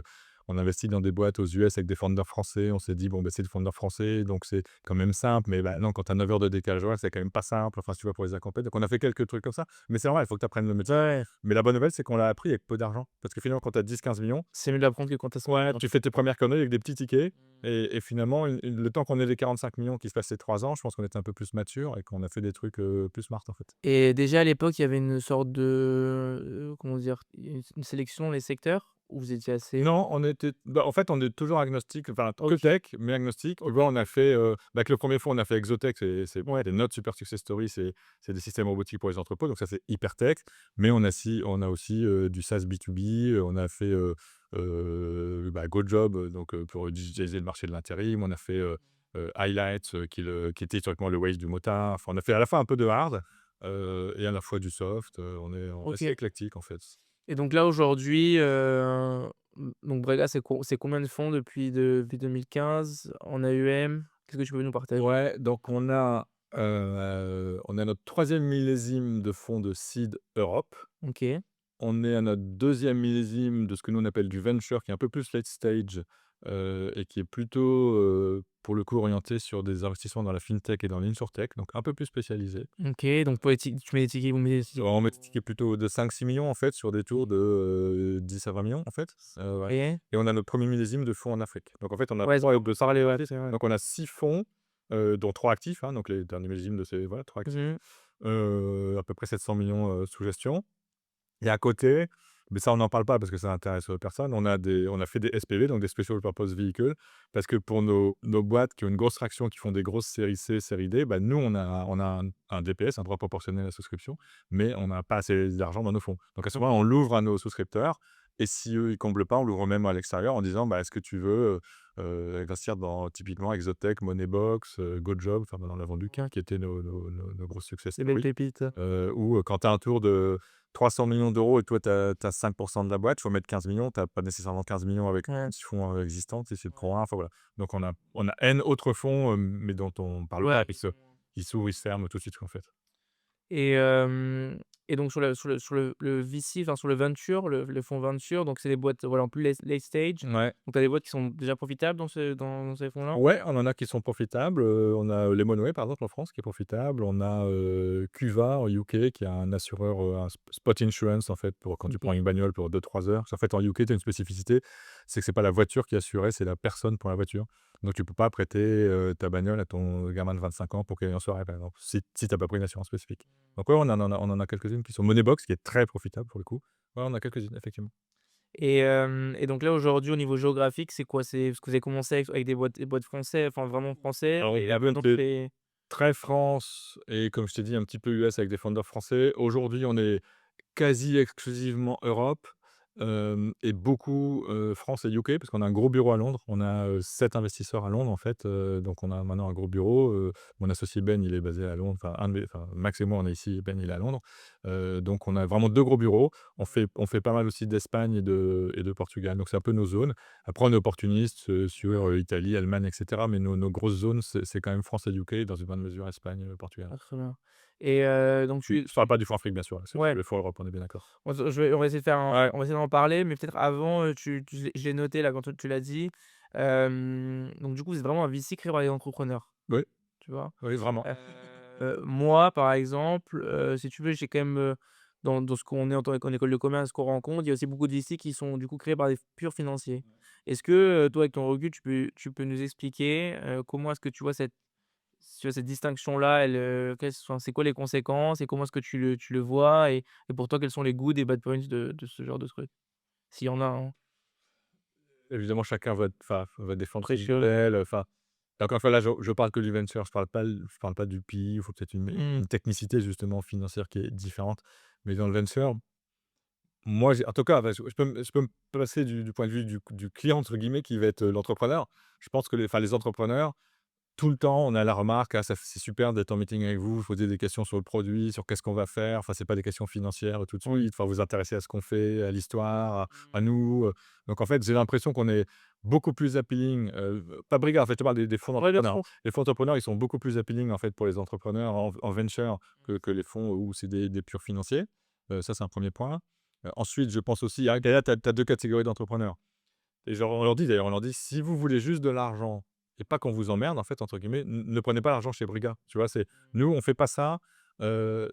S2: on investit dans des boîtes aux US avec des founders français. On s'est dit: «Bon, bah, c'est des founders français, donc c'est quand même simple», mais bah, non, quand tu as 9 heures de décalage horaire, c'est quand même pas simple, enfin, tu vois, pour les accompagner. Donc on a fait quelques trucs comme ça, mais c'est normal, il faut que tu apprennes le métier.
S1: Ouais,
S2: Mais la bonne nouvelle, c'est qu'on l'a appris avec peu d'argent. Parce que finalement, quand tu as 10-15 millions,
S1: c'est mieux de l'apprendre que quand tu as 100
S2: ouais,
S1: 000
S2: tu fais tes premières conneries avec des petits tickets
S1: Mmh.
S2: et finalement, le temps qu'on ait les 45 millions qui se passent ces 3 ans, je pense qu'on était un peu plus mature et qu'on a fait des trucs, plus smart, en fait.
S1: et déjà à l'époque, il y avait une sorte de, comment dire? Une sélection dans les secteurs? Où vous étiez assez
S2: Non, on était bah, en fait, on est toujours agnostique, enfin, que
S1: OK,
S2: tech, mais agnostique. Tu
S1: OK.
S2: vois, on a fait, bah, avec le premier fonds, on a fait Exotech, c'est notre super success story, c'est des systèmes robotiques pour les entrepôts, donc ça, c'est hyper tech. Mais on a aussi, du SaaS B2B, on a fait, bah, GoJob, donc pour digitaliser le marché de l'intérim. On a fait, Highlights, qui était historiquement le Waze du motard. Enfin, on a fait à la fois un peu de hard, et à la fois du soft, on est assez
S1: OK.
S2: éclectique en fait.
S1: Et donc là, aujourd'hui, donc Brega, c'est combien de fonds depuis 2015 en AUM? Qu'est-ce que tu peux nous partager?
S2: Ouais, donc on a notre troisième millésime de fonds de seed Europe.
S1: OK.
S2: On est à notre deuxième millésime de ce que nous on appelle du venture, qui est un peu plus late stage, et qui est plutôt, pour le coup orienté sur des investissements dans la fintech et dans l'insurtech, donc un peu plus spécialisé.
S1: OK, donc pour les ti tu mets les tickets, vous mettez les tickets
S2: On met des
S1: au
S2: tickets plutôt de 5-6 millions en fait, sur des tours de, 10 à 20 millions en fait, ouais,
S1: OK.
S2: et on a notre premier millésime de fonds en Afrique. Donc en fait, on a
S1: Ouais,
S2: 3
S1: on
S2: de
S1: peut parler, ouais, c'est vrai.
S2: donc on a 6 fonds, dont 3 actifs, hein, donc les derniers millésimes de ces voilà, 3 actifs,
S1: Mmh.
S2: à peu près 700 millions sous gestion. Et à côté, mais ça on n'en parle pas parce que ça intéresse, personne, on a fait des SPV, donc des Special Purpose Vehicles, parce que pour nos boîtes qui ont une grosse traction, qui font des grosses séries C, séries D, bah, nous on a un DPS, un droit proportionnel à la souscription, mais on n'a pas assez d'argent dans nos fonds. Donc à ce moment-là, on l'ouvre à nos souscripteurs, et si eux, ils comblent pas, on l'ouvre même à l'extérieur en disant: «Bah, est-ce que tu veux, investir dans typiquement Exotech, Moneybox, GoJob?» Enfin, on en a vendu qu'un qui était nos grosses success
S1: Des belles
S2: stories.
S1: pépites.
S2: Ou, quand tu as un tour de 300 millions d'euros et toi tu as 5 de la boîte, il faut mettre 15 millions. Tu as pas nécessairement 15 millions avec les
S1: Ouais.
S2: petits fonds, existants, tu sais, c'est le prends un, enfin voilà. Donc on a N autres fonds, mais dont on parle
S1: Ouais.
S2: pas, ils s'ouvrent, ils se ferment tout de suite, en fait.
S1: Et hem et donc sur le VC, enfin sur le venture, le fonds venture, donc c'est des boîtes, voilà, en plus late stage.
S2: Ouais.
S1: Donc tu as des boîtes qui sont déjà profitables dans ces fonds-là?
S2: Ouais, on en a qui sont profitables, on a Lemonway par exemple en France qui est profitable, on a, Cuva en UK qui est un assureur, un spot insurance en fait pour quand tu prends
S1: OK.
S2: une bagnole pour 2-3 heures. Parce qu'en fait en UK tu as une spécificité, c'est que c'est pas la voiture qui est assurée, c'est la personne pour la voiture. Donc tu peux pas prêter, ta bagnole à ton gamin de 25 ans pour qu'il aille en soirée par exemple, si tu as pas pris une assurance spécifique. Donc ouais, on en a quelques-unes qui sont Moneybox qui est très profitable pour le coup. Ouais, on a quelques-unes effectivement.
S1: Et donc là, aujourd'hui, au niveau géographique, c'est quoi? C'est parce que vous avez commencé avec des boîtes français, enfin vraiment français,
S2: Alors on
S1: et
S2: est
S1: là maintenant tu fais
S2: très France et comme je t'ai dit, un petit peu US avec des founders français. Aujourd'hui, on est quasi exclusivement Europe, et beaucoup, France et UK parce qu'on a un gros bureau à Londres. On a, 7 investisseurs à Londres en fait, donc on a maintenant un gros bureau, mon associé Ben, il est basé à Londres, Max et moi, on est ici, Ben, il est à Londres. Donc on a vraiment 2 gros bureaux. On fait pas mal aussi d'Espagne et de Portugal, donc c'est un peu nos zones. Après on est opportuniste, sur, Italie, Allemagne et cetera, mais nos grosses zones, c'est quand même France et UK, dans une bonne mesure Espagne, Portugal.
S1: ah très bien. Et donc
S2: Puis je parle pas du fonds Afrique bien sûr, là, c'est
S1: ouais,
S2: le fonds Europe, on est bien d'accord.
S1: on va essayer de faire un
S2: Ouais,
S1: on va essayer d'en parler, mais peut-être avant, je l'ai noté là quand tu l'as dit. Donc du coup, c'est vraiment un VC créé par les entrepreneurs,
S2: oui,
S1: tu vois?
S2: oui, vraiment.
S1: Moi, par exemple, si tu veux, j'ai quand même, dans ce qu'on est en école de commerce, ce qu'on rencontre, il y a aussi beaucoup de VC qui sont du coup créés par des purs financiers. Est-ce que, toi, avec ton recul, tu peux nous expliquer, comment est-ce que tu vois cette distinction-là, c'est quoi les conséquences et comment est-ce que tu le vois, et pour toi, quels sont les good et bad points de ce genre de truc? S'il y en a, hein.
S2: Évidemment, chacun va défendre son
S1: Précieux.
S2: modèle, et encore une fois, là, je parle que du venture, je parle pas du PI. Il faut peut-être
S1: Mmh.
S2: une technicité justement financière qui est différente. Mais dans le venture, moi, en tout cas, enfin, je peux me passer du point de vue du «client» entre guillemets qui va être, l'entrepreneur. Je pense que les entrepreneurs, tout le temps, on a la remarque: «Ah ça c'est super d'être en meeting avec vous, poser des questions sur le produit, sur qu'est-ce qu'on va faire». Enfin, c'est pas des questions financières, tout de
S1: Oui.
S2: suite. Enfin, vous intéresser à ce qu'on fait, à l'histoire, à nous, donc en fait, j'ai l'impression qu'on est beaucoup plus appealing, pas Brigard, en fait, je te parle des fonds
S1: Ouais, bien
S2: d'entrepreneurs, hein.
S1: sûr.
S2: Les fonds d'entrepreneurs, ils sont beaucoup plus appealing, en fait, pour les entrepreneurs en venture que les fonds où c'est des purs financiers. Ça, c'est un premier point. Ensuite, je pense aussi, ah, là, tu as 2 catégories d'entrepreneurs. Et genre, on leur dit d'ailleurs, on leur dit: «Si vous voulez juste de l'argent et pas qu'on vous emmerde, en fait, entre guillemets, ne prenez pas l'argent chez Brigga». Tu vois? C'est nous, on fait pas ça,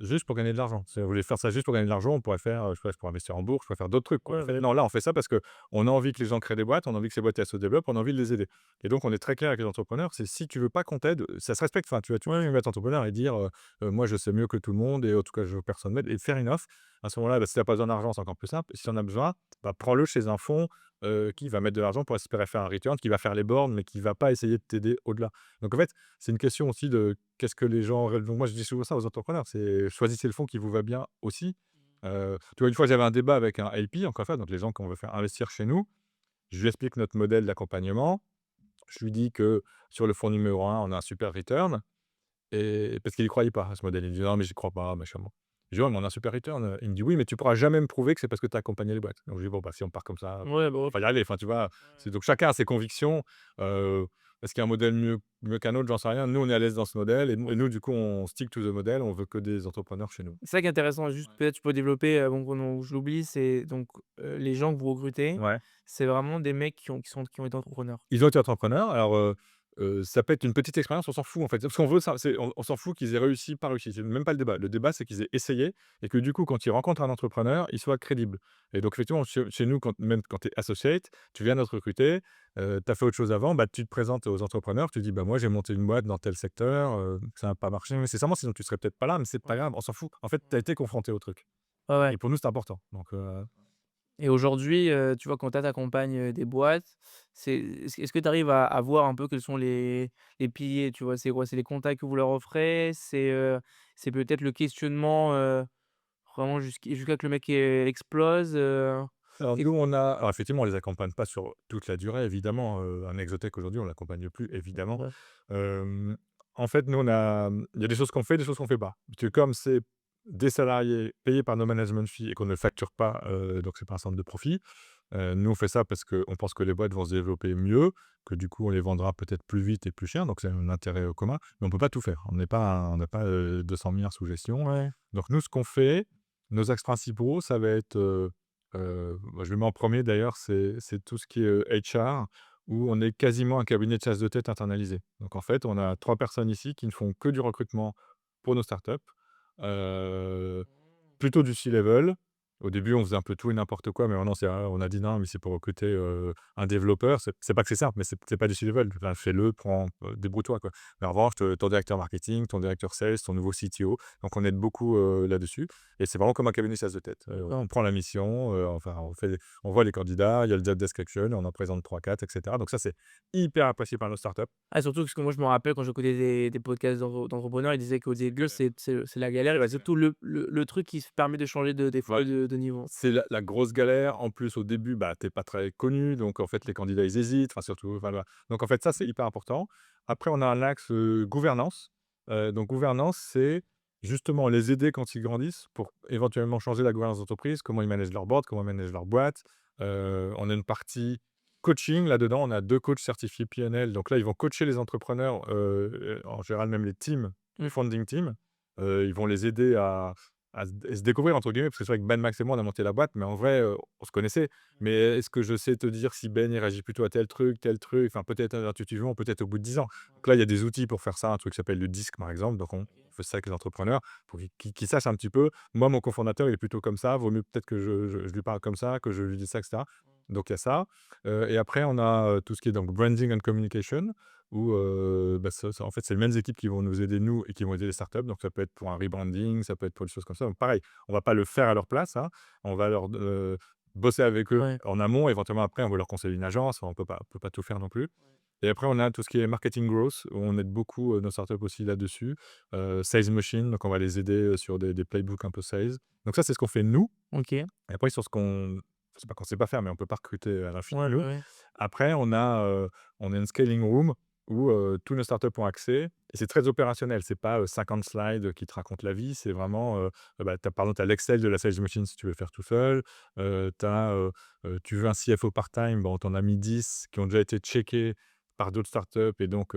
S2: juste pour gagner de l'argent. Si on voulait faire ça juste pour gagner de l'argent, on pourrait faire, je sais pas, je pourrais investir en bourse, je pourrais faire d'autres trucs, quoi.
S1: Ouais,
S2: En fait, non, là, on fait ça parce qu'on a envie que les gens créent des boîtes, on a envie que ces boîtes, elles se développent, on a envie de les aider. Et donc on est très clair avec les entrepreneurs, c'est si tu veux pas qu'on t'aide, ça se respecte. Enfin, tu vois, tu peux être entrepreneur et dire, «Moi, je sais mieux que tout le monde et en tout cas, je veux que personne m'aide», et faire une offre. À ce moment-là, bah, si tu as pas besoin d'argent, c'est encore plus simple. Si tu en as besoin, bah, prends-le chez un fonds qui va mettre de l'argent pour espérer faire un return, qui va faire les bornes, mais qui va pas essayer de t'aider au-delà. Donc en fait, c'est une question aussi de qu'est-ce que les gens donc moi je dis souvent ça aux entrepreneurs, c'est choisissez le fonds qui vous va bien aussi. Tu vois, une fois j'avais un débat avec un LP, encore une fois, donc les gens qu'on veut faire investir chez nous. Je lui explique notre modèle d'accompagnement. je lui dis que sur le fonds numéro un, on a un super return et parce qu'il y croyait pas à ce modèle. Il me dit: «Non, mais j'y crois pas, machin, bon». Je dis: «Ouais, mais on a un super return». Il me dit: «Oui, mais tu pourras jamais me prouver que c'est parce que tu as accompagné les boîtes». Donc je dis: «Bon, bah, si on part comme ça,
S1: Ouais, bah,
S2: on
S1: ouais.
S2: va pas y aller». Enfin, tu vois?
S1: Ouais.
S2: C'est donc chacun a ses convictions. Heu, Est-ce qu'il y a un modèle mieux qu'un autre? J'en sais rien. Nous, on est à l'aise dans ce modèle et nous, du coup, on stick to the model. On veut que des entrepreneurs chez nous.
S1: C'est ça qui est intéressant, juste
S2: Ouais.
S1: peut-être tu peux développer, bon pendant je l'oublie, c'est donc, les gens que vous recrutez,
S2: Ouais.
S1: c'est vraiment des mecs qui ont été entrepreneurs?
S2: Ils ont été entrepreneurs. Alors, ça peut être une petite expérience, on s'en fout, en fait. Ce qu'on veut, ça c'est on s'en fout qu'ils aient réussi, pas réussi. C'est même pas le débat. Le débat, c'est qu'ils aient essayé et que du coup, quand ils rencontrent un entrepreneur, il soit crédible et donc effectivement, chez nous, même quand tu es associate, tu viens d'être recruté, tu as fait autre chose avant, bah, tu te présentes aux entrepreneurs, tu dis: «Bah, moi, j'ai monté une boîte dans tel secteur, ça n'a pas marché nécessairement, sinon tu serais peut-être pas là, mais c'est pas
S1: Ouais.
S2: grave, on s'en fout». En fait, tu as
S1: Ouais.
S2: été confronté au truc
S1: Ouais, ouais.
S2: et pour nous, c'est important donc
S1: Et aujourd'hui, tu vois, quand toi tu accompagnes, des boîtes, est-ce que tu arrives à voir un peu quels sont les piliers, tu vois? C'est quoi? C'est les contacts que vous leur offrez? C'est peut-être le questionnement, vraiment jusqu'à que le mec, explose,
S2: Alors
S1: c'est
S2: nous, on a alors effectivement, on les accompagne pas sur toute la durée évidemment, un exotech aujourd'hui, on l'accompagne plus évidemment.
S1: ouais.
S2: Hem, En fait, nous, il y a des choses qu'on fait, des choses qu'on fait pas. Parce que comme c'est des salariés payés par nos management fees et qu'on ne facture pas, donc c'est pas un centre de profit, nous, on fait ça parce qu'on pense que les boîtes vont se développer mieux, que du coup, on les vendra peut-être plus vite et plus cher, donc c'est un intérêt, commun, mais on peut pas tout faire. On n'a pas, 200 milliards sous gestion.
S1: Ouais.
S2: Donc nous, ce qu'on fait, nos axes principaux, ça va être, bah, je le mets en 1 d'ailleurs, c'est tout ce qui est, HR, où on est quasiment un cabinet de chasse de tête internalisé. Donc en fait, on a 3 personnes ici qui ne font que du recrutement pour nos startups, heu, plutôt du C-level. Au début, on faisait un peu tout et n'importe quoi, mais maintenant on a dit: «Non, mais c'est pour recruter, un développeur». C'est pas que c'est simple, mais c'est pas du C-level. Enfin, fais-le, prends, débrouille-toi, quoi. Mais en revanche, ton directeur marketing, ton directeur sales, ton nouveau CTO, donc on aide beaucoup, là-dessus et c'est vraiment comme un cabinet de chasse de tête. On
S1: D'accord.
S2: prend la mission, enfin on voit les candidats, il y a le job description, on en présente trois quatre et cetera. Donc ça, c'est hyper apprécié par nos startups.
S1: Ah, surtout parce que moi je me rappelle quand j'écoutais des podcasts d'entrepreneurs, ils disaient qu'au début c'est la galère et bah, surtout le truc qui se permet de changer des fois
S2: Ouais.
S1: de niveau.
S2: C'est la grosse galère. En plus, au début, bah, tu pas très connu, donc en fait, les candidats, ils hésitent, enfin surtout, enfin, voilà. Donc en fait, ça, c'est hyper important. Après, on a un axe, gouvernance. Donc gouvernance, c'est justement les aider quand ils grandissent pour éventuellement changer la gouvernance d'entreprise, comment ils managent leur board, comment ils managent leur boîte. On a une partie coaching là-dedans. On a 2 coachs certifiés PNL. Donc là, ils vont coacher les entrepreneurs, en général même les teams, les
S1: Mmh.
S2: founding teams. Ils vont les aider à se «découvrir» entre guillemets, parce que c'est vrai que Ben, Max et moi, on a monté la boîte, mais en vrai, on se connaissait. Mais est-ce que je sais te dire si Ben, il réagit plutôt à tel truc, tel truc? Enfin, peut-être intuitivement, peut-être au bout de 10 ans. Donc là, il y a des outils pour faire ça, un truc qui s'appelle le DISC, par exemple. Donc on fait ça avec les entrepreneurs pour qu'ils sachent un petit peu. Moi, mon cofondateur, il est plutôt comme ça. Vaut mieux peut-être que je lui parle comme ça, que je lui dise ça et cetera. Donc il y a ça. Et après, on a, tout ce qui est donc branding and communication où, bah, ça en fait, c'est les mêmes équipes qui vont nous aider nous et qui vont aider les startups. Donc ça peut être pour un rebranding, ça peut être pour des choses comme ça. Donc pareil, on va pas le faire à leur place, hein. On va bosser avec eux
S1: Ouais.
S2: en amont. Éventuellement après, on va leur conseiller une agence, on peut pas tout faire non plus. Et après, on a tout ce qui est marketing growth, où on aide beaucoup, nos startups aussi là-dessus. Sales machine, donc on va les aider, sur des playbooks un peu sales. Donc ça, c'est ce qu'on fait nous.
S1: OK.
S2: Et après sur ce qu'on c'est pas qu'on sait pas faire, mais on peut pas recruter à l'infini,
S1: Ouais, ouais,
S2: nous.
S1: ouais.
S2: Après, on a une scaling room où, tous nos startups ont accès et c'est très opérationnel. C'est pas, 50 slides qui te racontent la vie. C'est vraiment, bah, tu as l'Excel de la sales machine si tu veux faire tout seul. Tu veux un CFO part-time, bon, on t'en a mis 10 qui ont déjà été checkés par d'autres startups et donc,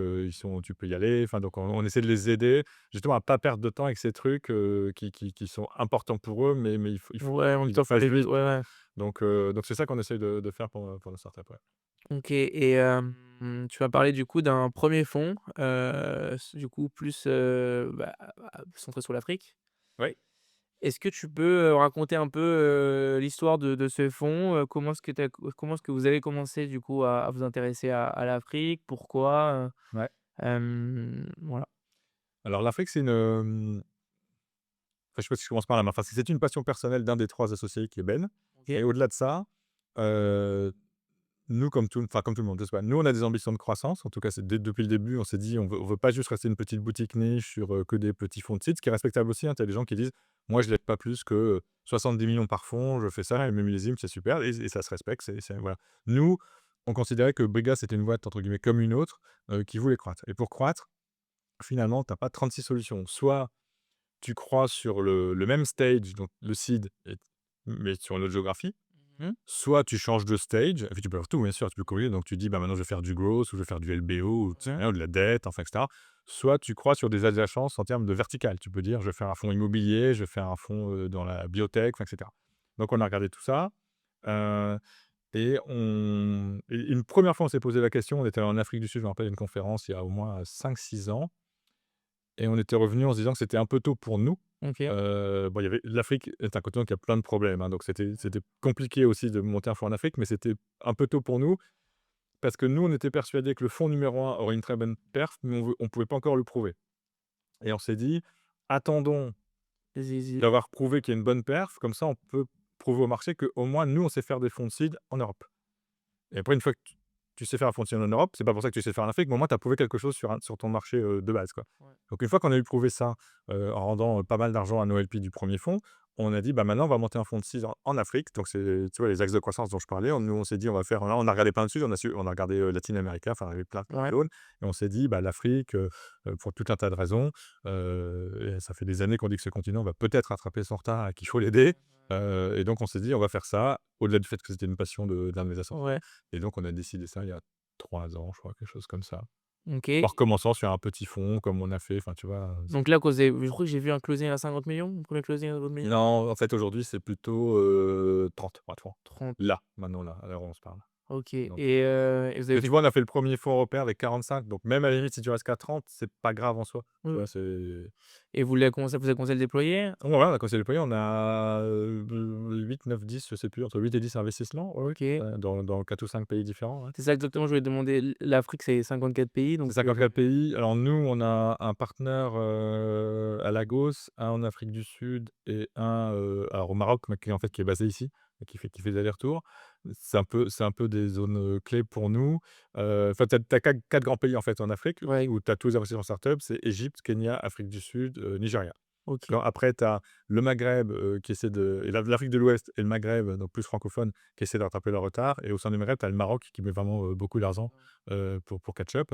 S2: tu peux y aller. Enfin, donc on essaie de les aider justement à pas perdre de temps avec ces trucs, qui sont importants pour eux, mais il faut
S1: Ouais, en même
S2: qu'ils
S1: temps, faut
S2: fassent
S1: aller vite,
S2: vite.
S1: ouais, ouais.
S2: Donc c'est ça qu'on essaye de faire pour nos startups, ouais.
S1: OK et tu m'as parlé du coup d'un premier fonds, du coup plus, centré sur l'Afrique.
S2: Oui.
S1: Est-ce que tu peux, raconter un peu, l'histoire de ce fonds? Comment est-ce que vous avez commencé du coup à vous intéresser à l'Afrique? Pourquoi?
S2: Ouais.
S1: Voilà.
S2: Alors l'Afrique, enfin, je sais pas si je commence par là, mais enfin, c'est une passion personnelle d'un des 3 associés qui est Ben
S1: OK.
S2: et au-delà de ça, heu, nous comme tout le monde, je sais pas, nous on a des ambitions de croissance. En tout cas, c'est depuis le début, on s'est dit: «On veut pas juste rester une petite boutique niche sur, que des petits fonds de sites», ce qui est respectable aussi, hein. Tu as des gens qui disent: «Moi, je lève pas plus que, 70 millions par fonds, je fais ça et mes millésimes, c'est super» et ça se respecte, voilà. Nous, on considérait que Briga, c'était une boîte entre guillemets «comme une autre», qui voulait croître et pour croître, finalement, tu as pas 36 solutions. Soit tu crois sur le même stage, donc le seed mais sur une autre géographie.
S1: Mmh.
S2: Soit tu changes de stage, et puis tu peux faire tout, bien sûr, tu peux courir, donc tu dis: «Bah, maintenant je vais faire du growth ou je vais faire du LBO ou tu sais
S1: Ouais.
S2: rien, ou de la dette», enfin et cetera. Soit tu crois sur des adjacences en termes de vertical. Tu peux dire: «Je vais faire un fonds immobilier, je vais faire un fonds, dans la biotech», enfin et cetera. Donc on a regardé tout ça, heu et une première fois on s'est posé la question, on était en Afrique du Sud, je me rappelle, une conférence il y a au moins 5 6 ans et on était revenu en se disant que c'était un peu tôt pour nous.
S1: OK.
S2: Bon, il y avait l'Afrique est un continent qui a plein de problèmes, hein, donc c'était compliqué aussi de monter un fonds en Afrique, mais c'était un peu tôt pour nous parce que nous, on était persuadés que le fonds numéro un aurait une très bonne perf, mais on pouvait pas encore le prouver et on s'est dit: «Attendons
S1: Vas-y.
S2: d'avoir prouvé qu'il y a une bonne perf, comme ça on peut prouver au marché qu'au moins nous, on sait faire des fonds de seed en Europe». Et après, une fois que tu sais faire un fonctionnement en Europe, c'est pas pour ça que tu sais faire en Afrique, mais au moins tu as prouvé quelque chose sur ton marché, de base, quoi.
S1: Ouais.
S2: Donc une fois qu'on a eu prouvé ça, en rendant, pas mal d'argent à nos LP du premier fonds, on a dit: «Bah, maintenant on va monter un fonds de 6 en Afrique». Donc c'est, tu vois, les axes de croissance dont je parlais, on s'est dit: «On va faire», on a regardé plein de sujets, on a regardé, Latin America, enfin il y avait plein de
S1: Ouais.
S2: zones et on s'est dit: «Bah, l'Afrique, pour tout un tas de raisons, et ça fait des années qu'on dit que ce continent va peut-être rattraper son retard et qu'il faut l'aider». Et donc on s'est dit: «On va faire ça», au-delà du fait que c'était une passion de d'un de mes associés.
S1: Ouais.
S2: Et donc on a décidé ça il y a 3 ans, je crois, quelque chose comme ça. En
S1: OK.
S2: recommençant sur un petit fonds comme on a fait, enfin, tu vois?
S1: Donc là, causé je crois que j'ai vu un closing à 50 millions, 000, un 1 closing à 50 millions.
S2: Non, en fait, aujourd'hui, c'est plutôt, 30 pour être franc.
S1: 30.
S2: Là, maintenant, là, à l'heure où on se parle.
S1: OK
S2: Donc
S1: et vous avez
S2: mais tu
S1: fait
S2: vois, on a fait le premier fonds européen avec 45, donc même à la limite, si tu restes qu'à 30, c'est pas grave en soi. Tu
S1: ouais
S2: vois? C'est
S1: et vous avez commencé à le déployer?
S2: ouais, on a commencé à déployer, on a, 8, 9, 10, je sais plus, entre 8 et 10 investissements, ouais,
S1: OK.
S2: ouais, dans 4 ou 5 pays différents, ouais.
S1: C'est ça exactement, je voulais te demander. L'Afrique, c'est 54 pays
S2: C'est
S1: donc
S2: 54 pays. Alors nous, on a un partenaire, à Lagos, un en Afrique du Sud et un, alors au Maroc, mais qui en fait qui est basé ici et qui fait des allers-retours. C'est un peu des zones, clés pour nous. Enfin, tu as 4 grands pays en fait en Afrique
S1: ouais,
S2: où tu as tous les investissements startups, c'est Égypte, Kenya, Afrique du Sud, Nigeria.
S1: OK.
S2: D'accord? Après, tu as le Maghreb, qui essaie de et l'Afrique de l'Ouest et le Maghreb, donc plus francophone, qui essaient de rattraper leur retard et au sein du Maghreb, tu as le Maroc qui met vraiment, beaucoup d'argent, pour catch up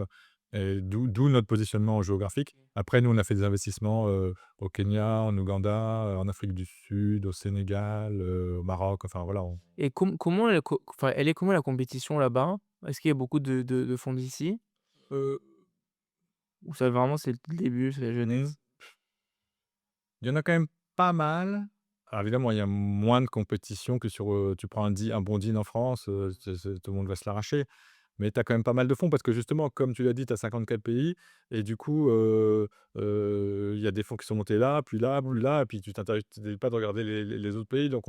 S2: et d'où notre positionnement géographique. Après, nous, on a fait des investissements, au Kenya, en Ouganda, en Afrique du Sud, au Sénégal, au Maroc, enfin voilà, on
S1: Et comment elle est comment la compétition là-bas? Est-ce qu'il y a beaucoup de fonds d'ici?
S2: heu,
S1: Ou ça vraiment c'est le début, c'est la
S2: mmh,
S1: jeunesse?
S2: il y en a quand même pas mal. Alors évidemment, il y a moins de compétition que sur, tu prends un bon deal en France, c'est tout le monde va se l'arracher. Mais tu as quand même pas mal de fonds parce que justement, comme tu l'as dit, tu as 54 pays et du coup, il y a des fonds qui sont montés là, puis là et puis tu t'intéresses pas de regarder les autres pays. Donc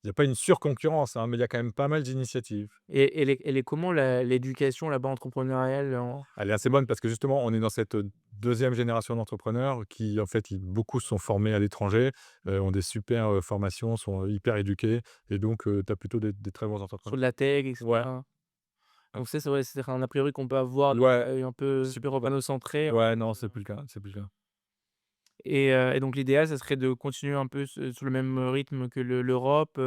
S2: il y a pas une surconcurrence, hein, mais il y a quand même pas mal d'initiatives.
S1: Et elle est comment la l'éducation là-bas entrepreneuriale en
S2: Elle est assez bonne parce que justement, on est dans cette, 2e génération d'entrepreneurs qui, en fait, ils beaucoup se sont formés à l'étranger, ont des super, formations, sont hyper éduqués et donc tu as plutôt des très bons
S1: sur
S2: entrepreneurs.
S1: de la tech et
S2: Ouais.
S1: cetera? Donc c'est vrai, c'est un a priori qu'on peut avoir
S2: Ouais,
S1: un peu
S2: sup
S1: urbano-centré
S2: ouais, non, c'est plus le cas, c'est plus le cas.
S1: et donc l'idéal, ça serait de continuer un peu sur le même rythme que l'Europe,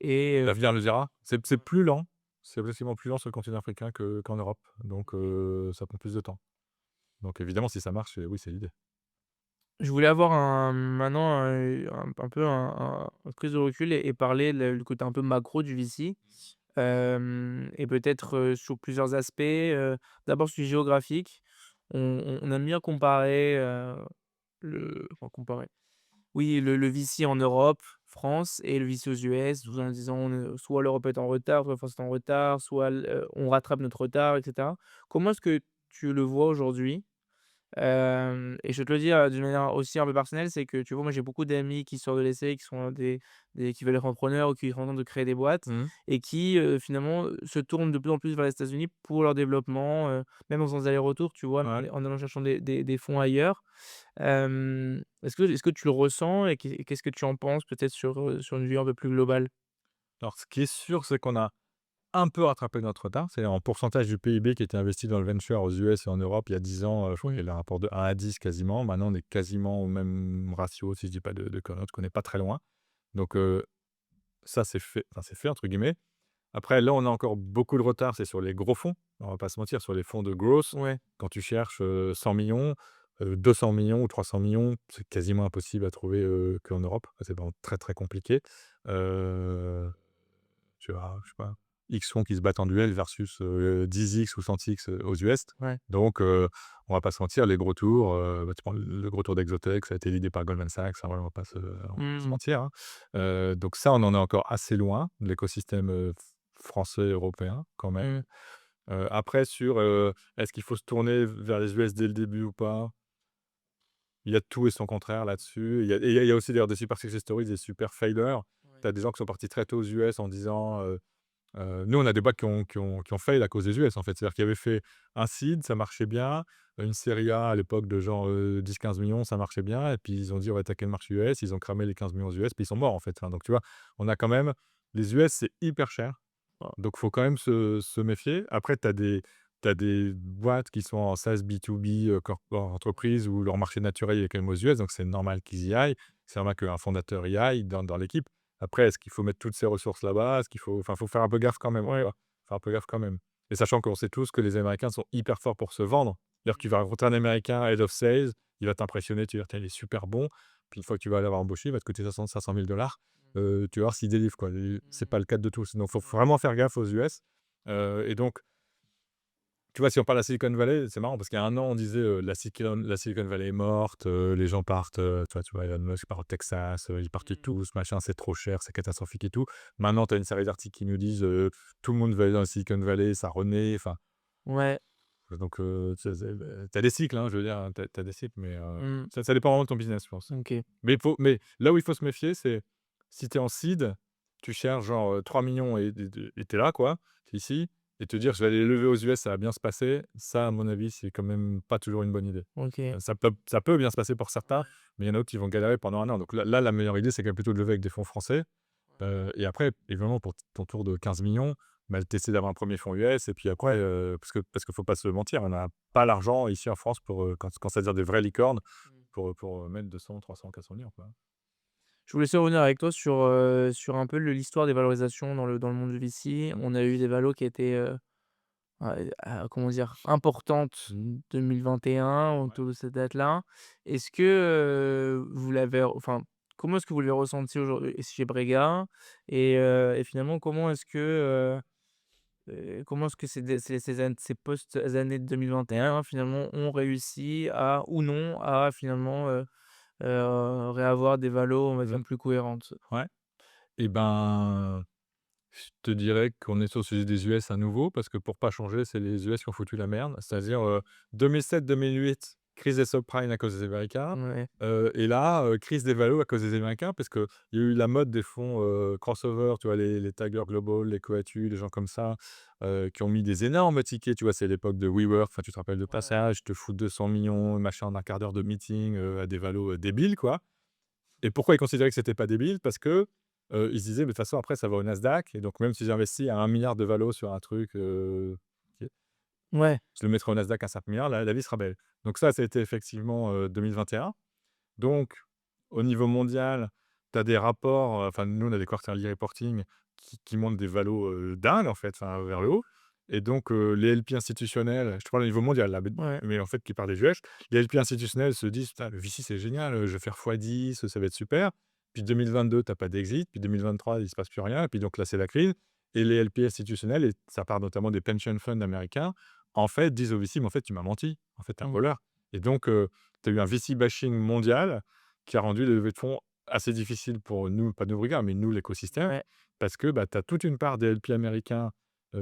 S1: et
S2: L'avenir le dira. C'est plus lent, c'est objectivement plus lent sur le continent africain qu'en Europe, donc
S1: OK.
S2: ça prend plus de temps. Donc évidemment, si ça marche, oui, c'est l'idée.
S1: Je voulais avoir maintenant un peu une prise de recul et parler le côté un peu macro du VC, et peut-être, sur plusieurs aspects, d'abord celui géographique. On aime bien comparer, comparer, oui, le VC en Europe, France et le VC aux US, tout en disant, soit l'Europe est en retard, soit la France est en retard, soit on rattrape notre retard et cetera. Comment est-ce que tu le vois aujourd'hui? Et je vais te le dire, d'une manière aussi un peu personnelle, c'est que, tu vois, moi, j'ai beaucoup d'amis qui sortent de l'essai, qui sont des qui veulent être entrepreneurs ou qui sont en train de créer des boîtes
S2: Mmh.
S1: et qui, finalement, se tournent de plus en plus vers les États-Unis pour leur développement, même en faisant des allers-retours, tu vois?
S2: Ouais.
S1: En allant cherchant des fonds ailleurs. Est-ce que tu le ressens et qu'est-ce que tu en penses peut-être sur une vue un peu plus globale?
S2: Alors ce qui est sûr, c'est qu'on a un peu rattrapé notre retard. C'est en pourcentage du PIB qui était investi dans le venture aux US et en Europe il y a 10 ans, je crois qu'il y avait un rapport de 1 à 10 quasiment. Maintenant, on est quasiment au même ratio, si je dis pas de conneries, on est pas très loin. Donc ça, c'est fait, enfin, c'est fait entre guillemets. Après là, on a encore beaucoup de retard, c'est sur les gros fonds, on va pas se mentir, sur les fonds de growth.
S1: Ouais.
S2: Quand tu cherches, 100 000 000, 200 000 000 ou 300 000 000, c'est quasiment impossible à trouver, qu'en Europe. C'est vraiment très, très compliqué. Heu, Tu as, je sais pas, X fonds qui se battent en duel versus, 10X ou 100X, aux US.
S1: Ouais.
S2: Donc, on va pas se mentir, les gros tours, tu prends le gros tour d'Exotech, ça a été l'idée par Goldman Sachs, enfin voilà, on va pas se
S1: Mmh.
S2: mentir, hein. Donc ça, on en est encore assez loin de l'écosystème, français, européen quand même.
S1: Mmh.
S2: Après sur, est-ce qu'il faut se tourner vers les US dès le début ou pas? Il y a tout et son contraire là-dessus. Il y a aussi d'ailleurs des super success stories, des super failures.
S1: Ouais.
S2: Tu as des gens qui sont partis très tôt aux US en disant, nous on a des boîtes qui ont fail à cause des US en fait. C'est-à-dire qu'ils avaient fait un seed, ça marchait bien, une série A à l'époque de genre, 10-15 millions, ça marchait bien et puis ils ont dit: «On va attaquer le marché US», ils ont cramé les 15 millions aux US, puis ils sont morts en fait. Enfin donc tu vois? On a quand même les US, c'est hyper cher. Donc faut quand même se méfier. Après tu as des boîtes qui sont en SaaS B2B, entreprise où leur marché naturel est quand même aux US, donc c'est normal qu'ils y aillent. C'est normal qu'un fondateur y aille dans l'équipe. Après, est-ce qu'il faut mettre toutes ses ressources là-bas? Est-ce qu'il faut enfin, faut faire un peu gaffe quand même, tu
S1: Ouais.
S2: vois? Faire un peu gaffe quand même. Et sachant qu'on sait tous que les Américains sont hyper forts pour se vendre. C'est-à-dire que tu vas rencontrer un Américain head of sales, il va t'impressionner, tu vas dire: «Tiens, il est super bon». Puis une fois que tu vas l'avoir embauché, il va te coûter 500 000 $ tu vas voir s'il délivre, quoi. C'est pas le cas de tous. Donc faut vraiment faire gaffe aux US. Et donc, tu vois, si on parle de la Silicon Valley, c'est marrant parce qu'il y a 1 an, on disait, la Silicon Valley est morte, les gens partent, tu vois, Elon Musk part au Texas, ils partent
S1: Mmh.
S2: tous, machin, c'est trop cher, c'est catastrophique et tout. Maintenant, tu as une série d'articles qui nous disent, tout le monde va aller dans la Silicon Valley, ça renaît, enfin,
S1: Ouais.
S2: donc, tu as des cycles, hein, je veux dire, hein, tu as des cycles, mais,
S1: Mmh.
S2: ça dépend vraiment de ton business, je pense.
S1: OK.
S2: Mais là où il faut se méfier, c'est si tu es en seed, tu cherches genre, 3 000 000 et tu es là quoi, tu es ici et te dire: «Je vais aller lever aux US, ça va bien se passer», ça à mon avis, c'est quand même pas toujours une bonne idée.
S1: OK.
S2: Ça peut bien se passer pour certains,
S1: Ouais.
S2: mais il y en a d'autres qui vont galérer pendant 1 an. Donc là, la meilleure idée, c'est quand même plutôt de lever avec des fonds français, et après évidemment pour ton tour de 15 000 000, bah, tu essaies d'avoir un premier fonds US et puis après, parce que faut pas se mentir, on n'a pas l'argent ici en France pour, quand ça devient des vraies licornes,
S1: Mmh.
S2: pour mettre 200, 300, 400 000 quoi.
S1: Je voulais aussi revenir avec toi sur un peu l'histoire des valorisations dans le monde du VC.
S2: Mmh.
S1: On a eu des valos qui étaient, comment dire? Importantes, 2021
S2: Ouais.
S1: autour de cette date-là. Est-ce que, vous l'avez enfin, comment est-ce que vous l'avez ressenti aujourd'hui chez Brega? Et finalement, comment est-ce que ces post-années de 2021 finalement ont réussi à ou non à finalement, réavoir des valos, on va dire,
S2: Mmh.
S1: plus cohérentes?
S2: Ouais. Et ben, je te dirais qu'on est sur le sujet des US à nouveau parce que pour pas changer, c'est les US qui ont foutu la merde. C'est-à-dire, 2007-2008, crise des subprimes à cause des Américains,
S1: Ouais.
S2: et là, crise des valos à cause des Américains parce qu'il y a eu la mode des fonds, crossover, tu vois? Les Tiger Global, les Coatue, les gens comme ça, qui ont mis des énormes tickets, tu vois? C'est l'époque de WeWork, enfin, tu te rappelles de
S1: Ouais.
S2: Passage, te foutent 200 000 000, machin, en un quart d'heure de meeting, à des valos, débiles, quoi. Et pourquoi ils considéraient que c'était pas débile? Parce que, ils se disaient: «Mais de toute façon après ça va au Nasdaq et donc même si j'investis à 1 milliard de valo sur un truc, OK,
S1: Ouais.
S2: je le mettrai au Nasdaq à 5 000 000, la vie sera belle». Donc ça a été effectivement, 2021. Donc au niveau mondial, tu as des rapports, enfin nous on a des quarterly reporting qui montrent des valos, dingues en fait, enfin vers le haut. Et donc, les LP institutionnels, je te parle au niveau mondial là, mais
S1: Ouais.
S2: mais en fait qui parlent des US, les LP institutionnels se disent: «Putain le VC c'est génial, je vais faire x10, ça va être super». Puis 2022 tu as pas d'exit, puis 2023 il se passe plus rien, et puis donc là c'est la crise. Et les LP institutionnels, et ça part notamment des pension funds américains, en fait disent au VC: «Mais en fait tu m'as menti, en fait tu es un
S1: Mmh.
S2: voleur». Et donc, tu as eu un VC bashing mondial qui a rendu les levées de fonds assez difficiles pour nous, pas nous Brugger, mais nous l'écosystème.
S1: Ouais.
S2: Parce que, bah, tu as toute une part des LP américains,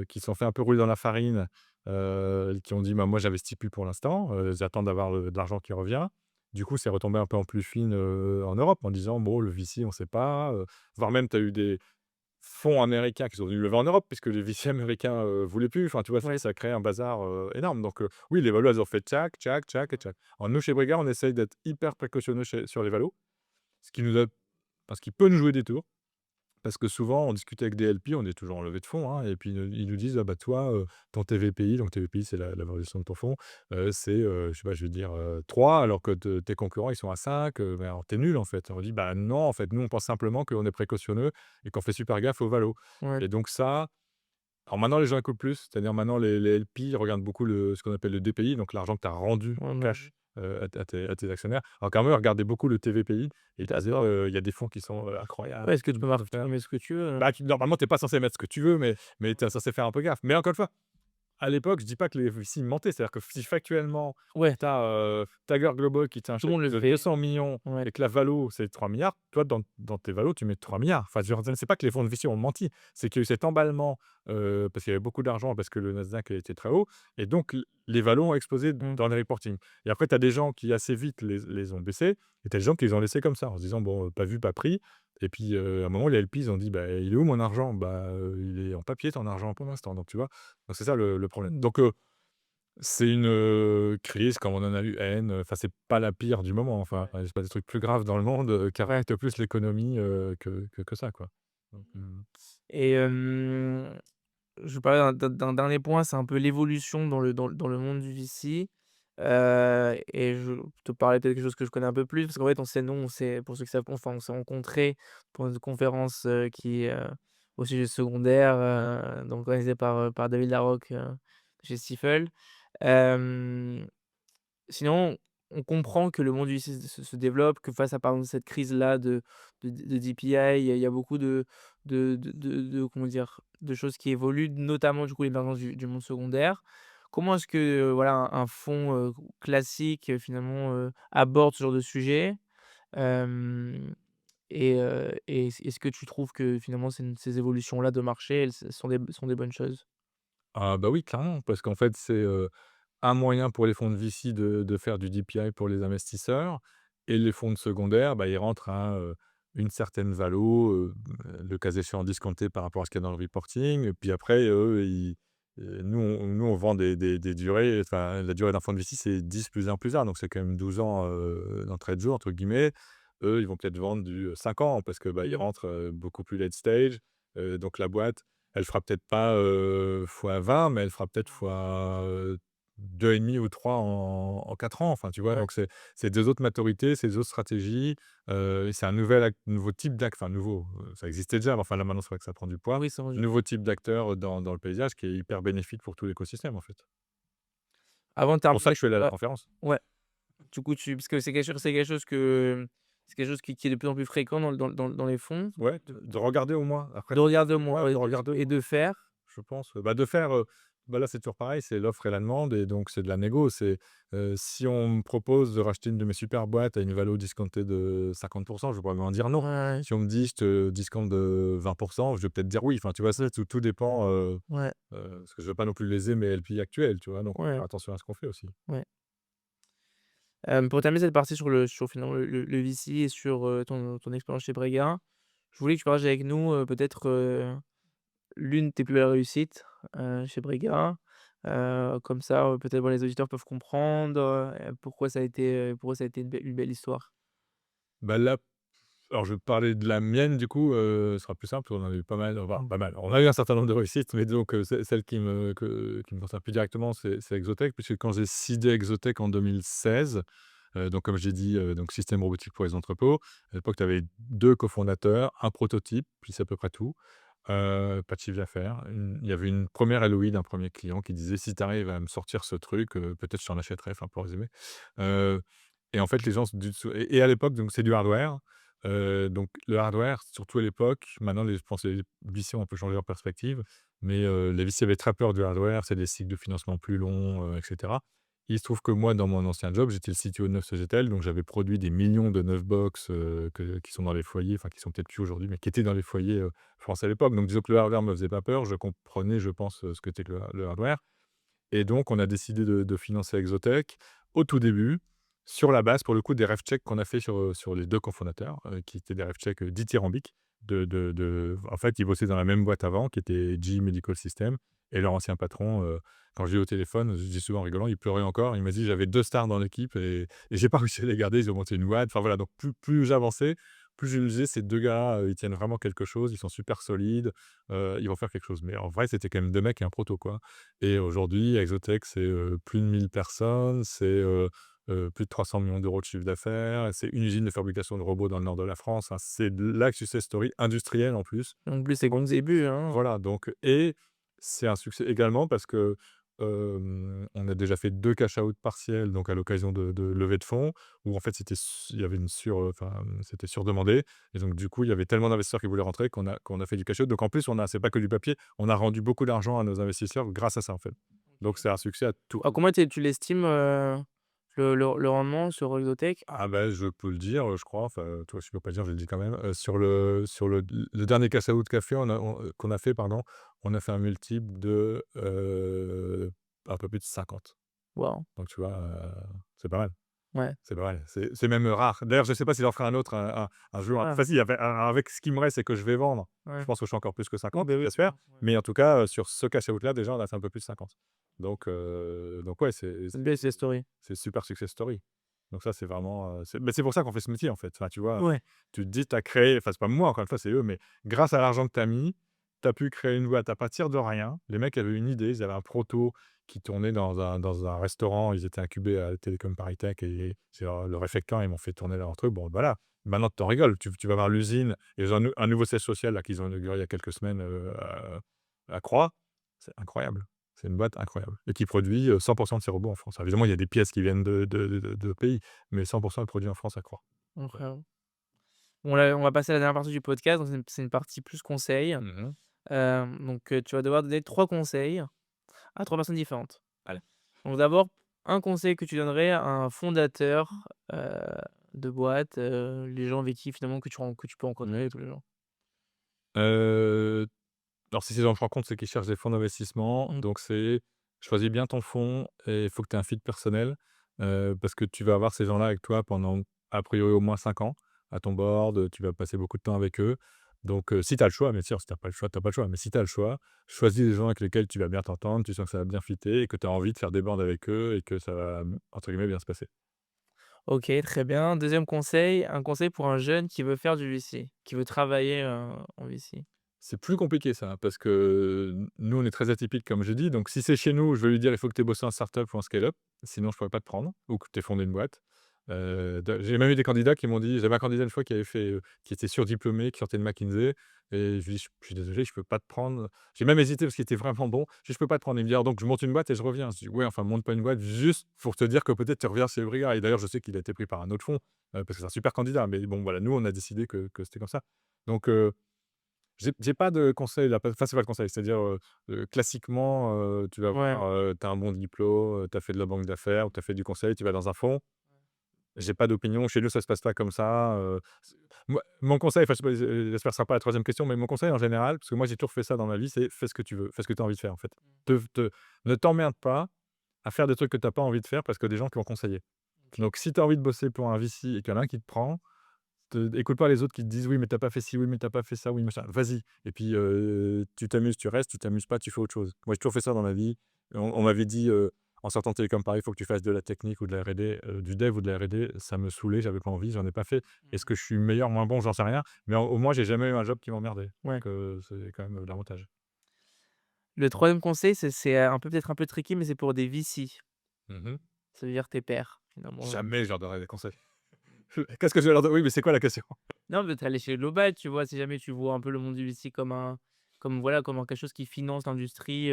S2: qui se sont fait un peu rouler dans la farine, qui ont dit: «Bah, moi j'investis plus pour l'instant, j'attends d'avoir, de l'argent qui revient». Du coup, c'est retombé un peu en plus fine, en Europe en disant: «Bon, le VC on sait pas», voire même tu as eu des fonds américains qui sont venus lever en Europe puisque les VC américains, voulaient plus. Enfin, tu vois, ça
S1: Ouais.
S2: ça a créé un bazar, énorme. Donc, oui, les valos, elles ont fait tchac, tchac, tchac et tchac. Alors nous, chez Brigard, on essaye d'être hyper précautionneux sur les valos, ce qui nous a parce qu'il peut nous jouer des tours. Parce que souvent, on discute avec des LP, on est toujours en levée de fonds, hein, et puis ils nous disent: «Ah bah toi, ton TVPI», donc TVPI c'est la valorisation de ton fonds, c'est, je sais pas, je vais dire, 3 alors que tes concurrents ils sont à 5, bah alors tu nul en fait. On dit: «Bah non, en fait, nous on pense simplement qu'on est précautionneux et qu'on fait super gaffe aux valos».
S1: Ouais.
S2: Et donc ça, Alors maintenant, les gens écoutent plus, c'est-à-dire maintenant les LP regardent beaucoup ce qu'on appelle le DPI, donc l'argent que tu as rendu
S1: Ouais,
S2: en
S1: bah,
S2: cash, à tes actionnaires. Alors qu'avant, ils regardaient beaucoup le TVPI et tu
S1: d'accord.
S2: il y a des fonds qui sont, incroyables,
S1: Ouais, est-ce que tu
S2: qui
S1: peux
S2: peuvent
S1: tu
S2: faire
S1: peux mettre ce que tu veux,
S2: bah, normalement, tu es pas censé mettre ce que tu veux, mais tu es censé faire un peu gaffe. Mais encore une fois, à l'époque, je dis pas que les VC mentaient, c'est-à-dire que si factuellement,
S1: Ouais,
S2: tu as, Tiger Global qui tient un
S1: tout le
S2: chèque
S1: monde le
S2: de
S1: fait.
S2: 200 millions
S1: Ouais.
S2: et que la valo, c'est 3 milliards, toi, dans tes valos, tu mets 3 milliards. Enfin, je veux dire, c'est pas que les fonds de VC ont menti, c'est qu'il y a eu cet emballement, parce qu'il y avait beaucoup d'argent, parce que le Nasdaq était très haut et donc les valos ont explosé
S1: Mmh.
S2: dans les reporting et après tu as des gens qui assez vite les ont baissés et tu as des gens qui les ont laissés comme ça en se disant: «Bon, pas vu, pas pris» et puis, à un moment, les LP, ils ont dit: «Bah, il est où mon argent?» «Bah, il est en papier ton argent pour l'instant», donc tu vois? Donc c'est ça le problème. Donc c'est une, crise comme on en a eu N, enfin, c'est pas la pire du moment, enfin, il se passe des trucs plus graves dans le monde, qui affectent plus l'économie, que ça, quoi. Donc
S1: Et je parlais d'un dernier point, c'est un peu l'évolution dans le monde du VC, et je te parlais peut-être quelque chose que je connais un peu plus parce qu'en fait, on s'est pour ceux qui savent, enfin, on s'est rencontrés pour une conférence, qui est, au sujet secondaire, donc organisée par David Larocque, chez Stifel. Hem Sinon, on comprend que le monde du lycée se développe, que face à, par exemple, cette crise-là de DPI, il y a beaucoup comment dire? De choses qui évoluent, notamment, du coup, l'émergence du monde secondaire. Comment est-ce que, voilà, un fonds, classique, finalement, aborde ce genre de sujet? Hem et est-ce que tu trouves que, finalement, ces évolutions-là de marché, elles sont des bonnes choses?
S2: ah bah, oui, clairement, parce qu'en fait, c'est, un moyen pour les fonds de VC de faire du DPI pour les investisseurs et les fonds de secondaire, bah, ils rentrent à, une certaine valo, le cas échéant discontée par rapport à ce qu'il y a dans le reporting et puis après, eux, nous on vend des durées, enfin, la durée d'un fonds de VC, c'est 10 plus 1 plus 1, donc c'est quand même 12 ans, dans 13 jours, entre guillemets. Eux, ils vont peut-être vendre du, 5 ans parce que, bah, ils
S1: Mmh.
S2: rentrent, beaucoup plus late stage, donc la boîte, elle fera peut-être pas, fois 20, mais elle fera peut-être fois, 2,5 ou 3 en 4 ans, enfin, tu vois?
S1: Ouais.
S2: Donc c'est 2 autres maturités, c'est des autres stratégies, et c'est un nouveau type enfin nouveau, ça existait déjà, mais enfin là, maintenant, c'est vrai que ça prend du poids.
S1: Oui, ça
S2: Nouveau type d'acteur, dans le paysage qui est hyper bénéfique pour tout l'écosystème, en fait.
S1: avant de
S2: C'est pour ça que
S1: terminer,
S2: je suis allé à la
S1: ouais,
S2: conférence.
S1: ouais. Du coup, parce que c'est quelque chose qui est de plus en plus fréquent dans les fonds,
S2: Ouais, de regarder au moins. Après
S1: de regarder au moins,
S2: ouais,
S1: ouais,
S2: de regarder au
S1: et
S2: moins.
S1: de faire.
S2: Je pense, bah, de faire, bah, là, c'est toujours pareil, c'est l'offre et la demande et donc c'est de la négo. C'est, si on me propose de racheter une de mes super boîtes à une valo discountée de 50, je vais probablement dire non.
S1: Ouais,
S2: Si on me dit: «Je te discount de 20», je vais peut-être dire oui. Enfin, tu vois? Ça, tout dépend,
S1: ouais,
S2: parce que je veux pas non plus léser mes LP actuels, tu vois? Donc faut
S1: ouais,
S2: faire attention à ce qu'on fait aussi.
S1: ouais. Pour terminer cette partie sur finalement le VC et sur, ton expérience chez Brega, je voulais que tu partages avec nous, peut-être, l'une de tes plus belles réussites, chez Brega. Comme ça, peut-être, voilà, les auditeurs peuvent comprendre, pourquoi ça a été une belle histoire.
S2: Bah, là, alors je vais parler de la mienne du coup, ce sera plus simple, on en a eu pas mal, enfin pas mal. On a eu un certain nombre de réussites, mais donc celle qui me concerne plus directement, c'est Exotech, puisque quand j'ai seedé Exotech en 2016, donc comme j'ai dit, donc système robotique pour les entrepôts. À l'époque, tu avais 2 cofondateurs, un prototype, puis c'est à peu près tout. Pas de chiffre d'affaires. Il y avait une première LOI d'un premier client qui disait: «Si tu arrives à me sortir ce truc, peut-être je t'en achèterai», enfin pour résumer. Heu et en fait, les gens et à l'époque, donc c'est du hardware. Donc le hardware, surtout à l'époque, maintenant je pense que les VC ont un peu changé leur perspective, mais les VC avaient très peur du hardware, c'est des cycles de financement plus longs, et cetera. Il se trouve que moi, dans mon ancien job, j'étais le CTO de Neuf Cegetel, donc j'avais produit des millions de Neuf box, qui sont dans les foyers, enfin qui sont peut-être plus aujourd'hui, mais qui étaient dans les foyers, français à l'époque. Donc disons que le hardware me faisait pas peur, je comprenais, je pense, ce que qu'était le hardware. Et donc, on a décidé de financer Exotech au tout début, sur la base, pour le coup, des rev checks qu'on a fait sur les 2 cofondateurs, qui étaient des rev checks, dithyrambiques. En fait, ils bossaient dans la même boîte avant, qui était GE Medical Systems et leur ancien patron, quand je l'ai eu au téléphone, je dis souvent en rigolant, il pleurait encore. Il m'a dit: «J'avais 2 stars dans l'équipe et j'ai pas réussi à les garder, ils ont monté une boîte». Enfin voilà, donc plus j'avançais, plus je me disais: «Ces 2 gars, ils tiennent vraiment quelque chose, ils sont super solides, ils vont faire quelque chose». Mais en vrai, c'était quand même 2 mecs et un proto, quoi. Et aujourd'hui, Exotech, c'est, plus de 1 000 personnes, c'est, plus de 300 millions d'euros de chiffre d'affaires, c'est une usine de fabrication de robots dans le nord de la France. Enfin, c'est de la success story industrielle en plus.
S1: En plus, c'est bons début, hein.
S2: Voilà, donc et C'est un succès également parce que, on a déjà fait 2 cash out partiels, donc à l'occasion de levées de fonds où en fait il y avait c'était surdemandé et donc du coup, il y avait tellement d'investisseurs qui voulaient rentrer qu'on a fait du cash out. Donc en plus, c'est pas que du papier, on a rendu beaucoup d'argent à nos investisseurs grâce à ça, en fait. Donc c'est un succès à tout.
S1: À combien tu l'estimes, le rendement sur Exotech?
S2: Ah bah, je peux le dire, je crois, enfin, toi, si tu peux pas le dire, je le dis quand même, sur le dernier cash out qu'on a fait, pardon, on a fait un multiple de, un peu plus de 50.
S1: Waouh,
S2: Donc tu vois, c'est pas mal,
S1: ouais.
S2: c'est pas mal. C'est même rare. D'ailleurs, je sais pas si j'en ferai un autre un jour.
S1: Ah,
S2: Enfin si, avec ce qui me reste et que je vais vendre, je
S1: ouais.
S2: pense que je suis encore plus que
S1: Oui,
S2: 50,
S1: bah, oui, c'est
S2: j'espère.
S1: sûr, ouais.
S2: Mais en tout cas, sur ce cash out là, déjà, on a fait un peu plus de 50. Donc ouais,
S1: C'est une belle success story.
S2: c'est super success story. Donc ça, c'est vraiment, c'est pour ça qu'on fait ce métier, en fait. Enfin, tu vois?
S1: Ouais.
S2: Tu te dis, tu as créé enfin, c'est pas moi, encore une fois, c'est eux, mais grâce à l'argent que tu as mis, tu as pu créer une boîte à partir de rien. Les mecs avaient une idée, ils avaient un proto qui tournait dans un restaurant, ils étaient incubés à Télécom Paris Tech et c'est le réfectoire, ils m'ont fait tourner leur truc. Bon, voilà, maintenant tu en rigoles, tu vas voir l'usine et ils ont un nouveau siège social là qu'ils ont inauguré il y a quelques semaines, à Croix. C'est incroyable. C'est une boîte incroyable et qui produit, 100 de ses robots en France. Alors évidemment, il y a des pièces qui viennent de pays, mais 100 est produit en France à Croix.
S1: Incroyable. Bon là, on va passer à la dernière partie du podcast, donc c'est une partie plus conseil.
S2: Mmh.
S1: Donc tu vas devoir donner 3 conseils à 3 personnes différentes.
S2: Allez.
S1: Donc d'abord, un conseil que tu donnerais à un fondateur, heu, de boîte, les gens avec qui finalement que tu peux rencontrer tous les jours.
S2: Heu, alors si c'est dans le compte, c'est qu'ils cherchent des fonds d'investissement,
S1: Mmh.
S2: donc c'est choisis bien ton fonds et il faut que tu aies un fit personnel, parce que tu vas avoir ces gens-là avec toi pendant a priori au moins 5 ans à ton board, tu vas passer beaucoup de temps avec eux. Donc si tu as le choix, bien sûr, si tu as pas le choix, tu as pas le choix, mais si tu as le choix, choisis des gens avec lesquels tu vas bien t'entendre, tu sens que ça va bien fitter et que tu as envie de faire des boards avec eux et que ça va, entre guillemets, «bien se passer».
S1: OK, très bien. Deuxième conseil, un conseil pour un jeune qui veut faire du VC, qui veut travailler, en VC.
S2: C'est plus compliqué ça, parce que nous, on est très atypiques comme j'ai dit, donc si c'est chez nous, je vais lui dire: «Il faut que tu aies bossé en start-up ou en scale-up, sinon je pourrais pas te prendre ou que tu aies fondé une boîte». J'ai même eu des candidats qui m'ont dit j'avais un candidat une fois qui avait fait, qui était surdiplômé, qui sortait de McKinsey et je lui dis: «Je suis désolé, je peux pas te prendre». J'ai même hésité parce qu'il était vraiment bon. Je dis: «Je peux pas te prendre». Il me dit: «Alors donc je monte une boîte et je reviens». Je dis: «Ouais, enfin monte pas une boîte juste pour te dire que peut-être tu reviens chez Brigard» et d'ailleurs je sais qu'il a été pris par un autre fonds, parce que c'est un super candidat, mais bon voilà, nous on a décidé que c'était comme ça. Donc j'ai pas de conseil là, enfin, c'est pas le conseil, c'est-à-dire, classiquement, tu vas
S1: Ouais.
S2: voir, tu as un bon diplôme, tu as fait de la banque d'affaires ou tu as fait du conseil, tu vas dans un fonds. J'ai pas d'opinion, chez nous, ça se passe pas comme ça, c moi mon conseil, enfin, je sais pas, j'espère que ce sera pas la troisième question, mais mon conseil en général, parce que moi j'ai toujours fait ça dans ma vie, c'est fais ce que tu veux, fais ce que tu as envie de faire, en fait. Ne t'emmerde pas à faire des trucs que tu as pas envie de faire parce que des gens qui vont conseiller. Donc si tu as envie de bosser pour un VC et qu'il y en a un qui te prend, écoute pas les autres qui te disent: «Oui, mais t'as pas fait ci, oui, mais t'as pas fait ça, oui, machin». Vas-y et puis, tu t'amuses, tu restes, tu t'amuses pas, tu fais autre chose. Moi, j'ai toujours fait ça dans ma vie. On m'avait dit, en sortant de Télécom Paris: «Il faut que tu fasses de la technique ou de la R&D», du dev ou de la R&D. Ça me saoulait, j'avais pas envie, j'en ai pas fait. Est-ce
S1: Mmh.
S2: que je suis meilleur, moins bon? J'en sais rien, mais au moins, j'ai jamais eu un job qui m'emmerdait.
S1: Ouais.
S2: Donc, c'est quand même, l'avantage.
S1: Le troisième conseil, c'est un peu peut-être un peu tricky, mais c'est pour des VC.
S2: Mmh.
S1: Ça veut dire tes pairs, finalement.
S2: Jamais je leur donnerai des conseils. Qu'est-ce que je vais leur don oui, mais c'est quoi la question?
S1: Non, mais tu à l'échelle globale, tu vois? Si jamais tu vois un peu le monde du VC comme voilà, comme quelque chose qui finance l'industrie,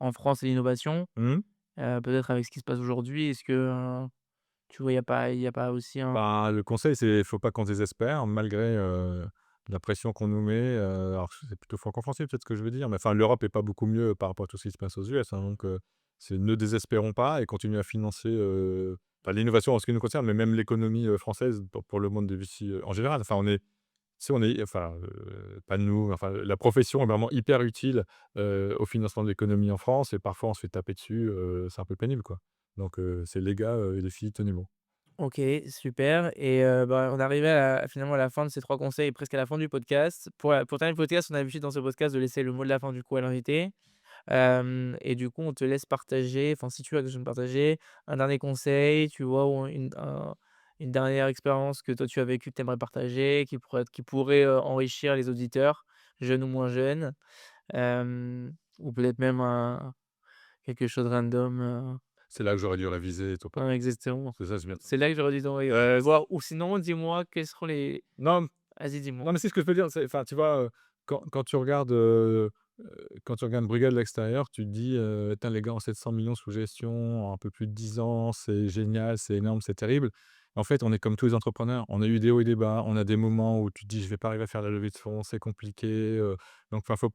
S1: en France et l'innovation,
S2: Mmh.
S1: peut-être avec ce qui se passe aujourd'hui, est-ce que, tu vois, il y a pas aussi un
S2: Bah, le conseil, c'est faut pas qu'on désespère malgré, la pression qu'on nous met, alors c'est plutôt franco-français peut-être ce que je veux dire, mais enfin l'Europe est pas beaucoup mieux par rapport à tout ce qui se passe aux US, hein, donc c'est ne désespérons pas et continuer à financer, enfin l'innovation en ce qui nous concerne, mais même l'économie, française pour le monde des VC, en général. Enfin on est tu sais, on est enfin, pas nous, enfin la profession est vraiment hyper utile, au financement de l'économie en France et parfois on se fait taper dessus, c'est un peu pénible, quoi. Donc c'est les gars, et les filles, tenez bon.
S1: OK, super et bah, on est arrivé finalement à la fin de ces 3 conseils et presque à la fin du podcast. Pour terminer le podcast, on a l'habitude dans ce podcast de laisser le mot de la fin du coup à l'invité. Et du coup, on te laisse partager, enfin si tu as quelque chose à me partager, un dernier conseil, tu vois? Ou une dernière expérience que toi tu as vécue, que tu aimerais partager, qui pourrait, enrichir les auditeurs, jeunes ou moins jeunes. Ou peut-être même quelque chose random,
S2: C'est là que j'aurais dû réviser et tout.
S1: ouais, exactement.
S2: C'est ça, c'est bien.
S1: C'est là que j'aurais dû t'envoyer, voir ou sinon dis-moi quels seront les
S2: Non,
S1: vas-y dis-moi.
S2: non, mais c'est ce que je veux dire, c'est enfin, tu vois, quand tu regardes, quand tu regardes Brugada de l'extérieur, tu te dis, «Tain les gars ont 700 millions sous gestion en un peu plus de 10 ans, c'est génial, c'est énorme, c'est terrible». En fait, on est comme tous les entrepreneurs, on a eu des hauts et des bas, on a des moments où tu te dis: «Je vais pas arriver à faire la levée de fonds, c'est compliqué», donc enfin, faut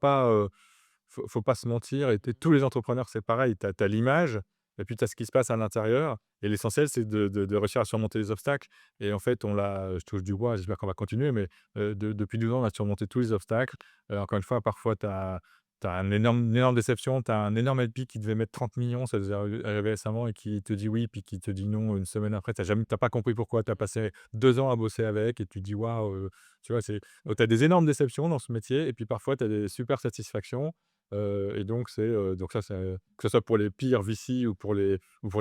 S2: pas se mentir et tous les entrepreneurs, c'est pareil. Tu as l'image et puis tu as ce qui se passe à l'intérieur et l'essentiel, c'est de réussir à surmonter les obstacles et en fait, on l'a je touche du bois, j'espère qu'on va continuer, mais depuis 12 ans, on a surmonté tous les obstacles. Encore une fois, parfois, tu as une énorme déception, tu as un énorme LP qui devait mettre 30 millions, ça nous est arrivé récemment et qui te dit oui, puis qui te dit non une semaine après. Tu pas compris pourquoi, tu as passé 2 ans à bosser avec et tu te dis: «Waouh», tu vois? Tu as des énormes déceptions dans ce métier et puis parfois tu as des super satisfactions. Et donc donc ça, c'est, que ce soit pour les pires VC ou pour les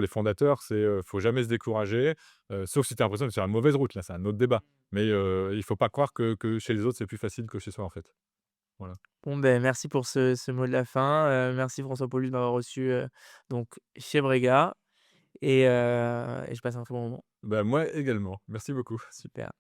S2: fondateurs, faut jamais se décourager, sauf si tu as l'impression d'être sur la mauvaise route, là, c'est un autre débat. Mais il faut pas croire que chez les autres, c'est plus facile que chez soi, en fait. Voilà.
S1: Bon, ben merci pour ce mot de la fin, merci François Paulus de m'avoir reçu, donc chez Brega et je passe un très bon moment.
S2: Bah, moi également. Merci beaucoup.
S1: Super.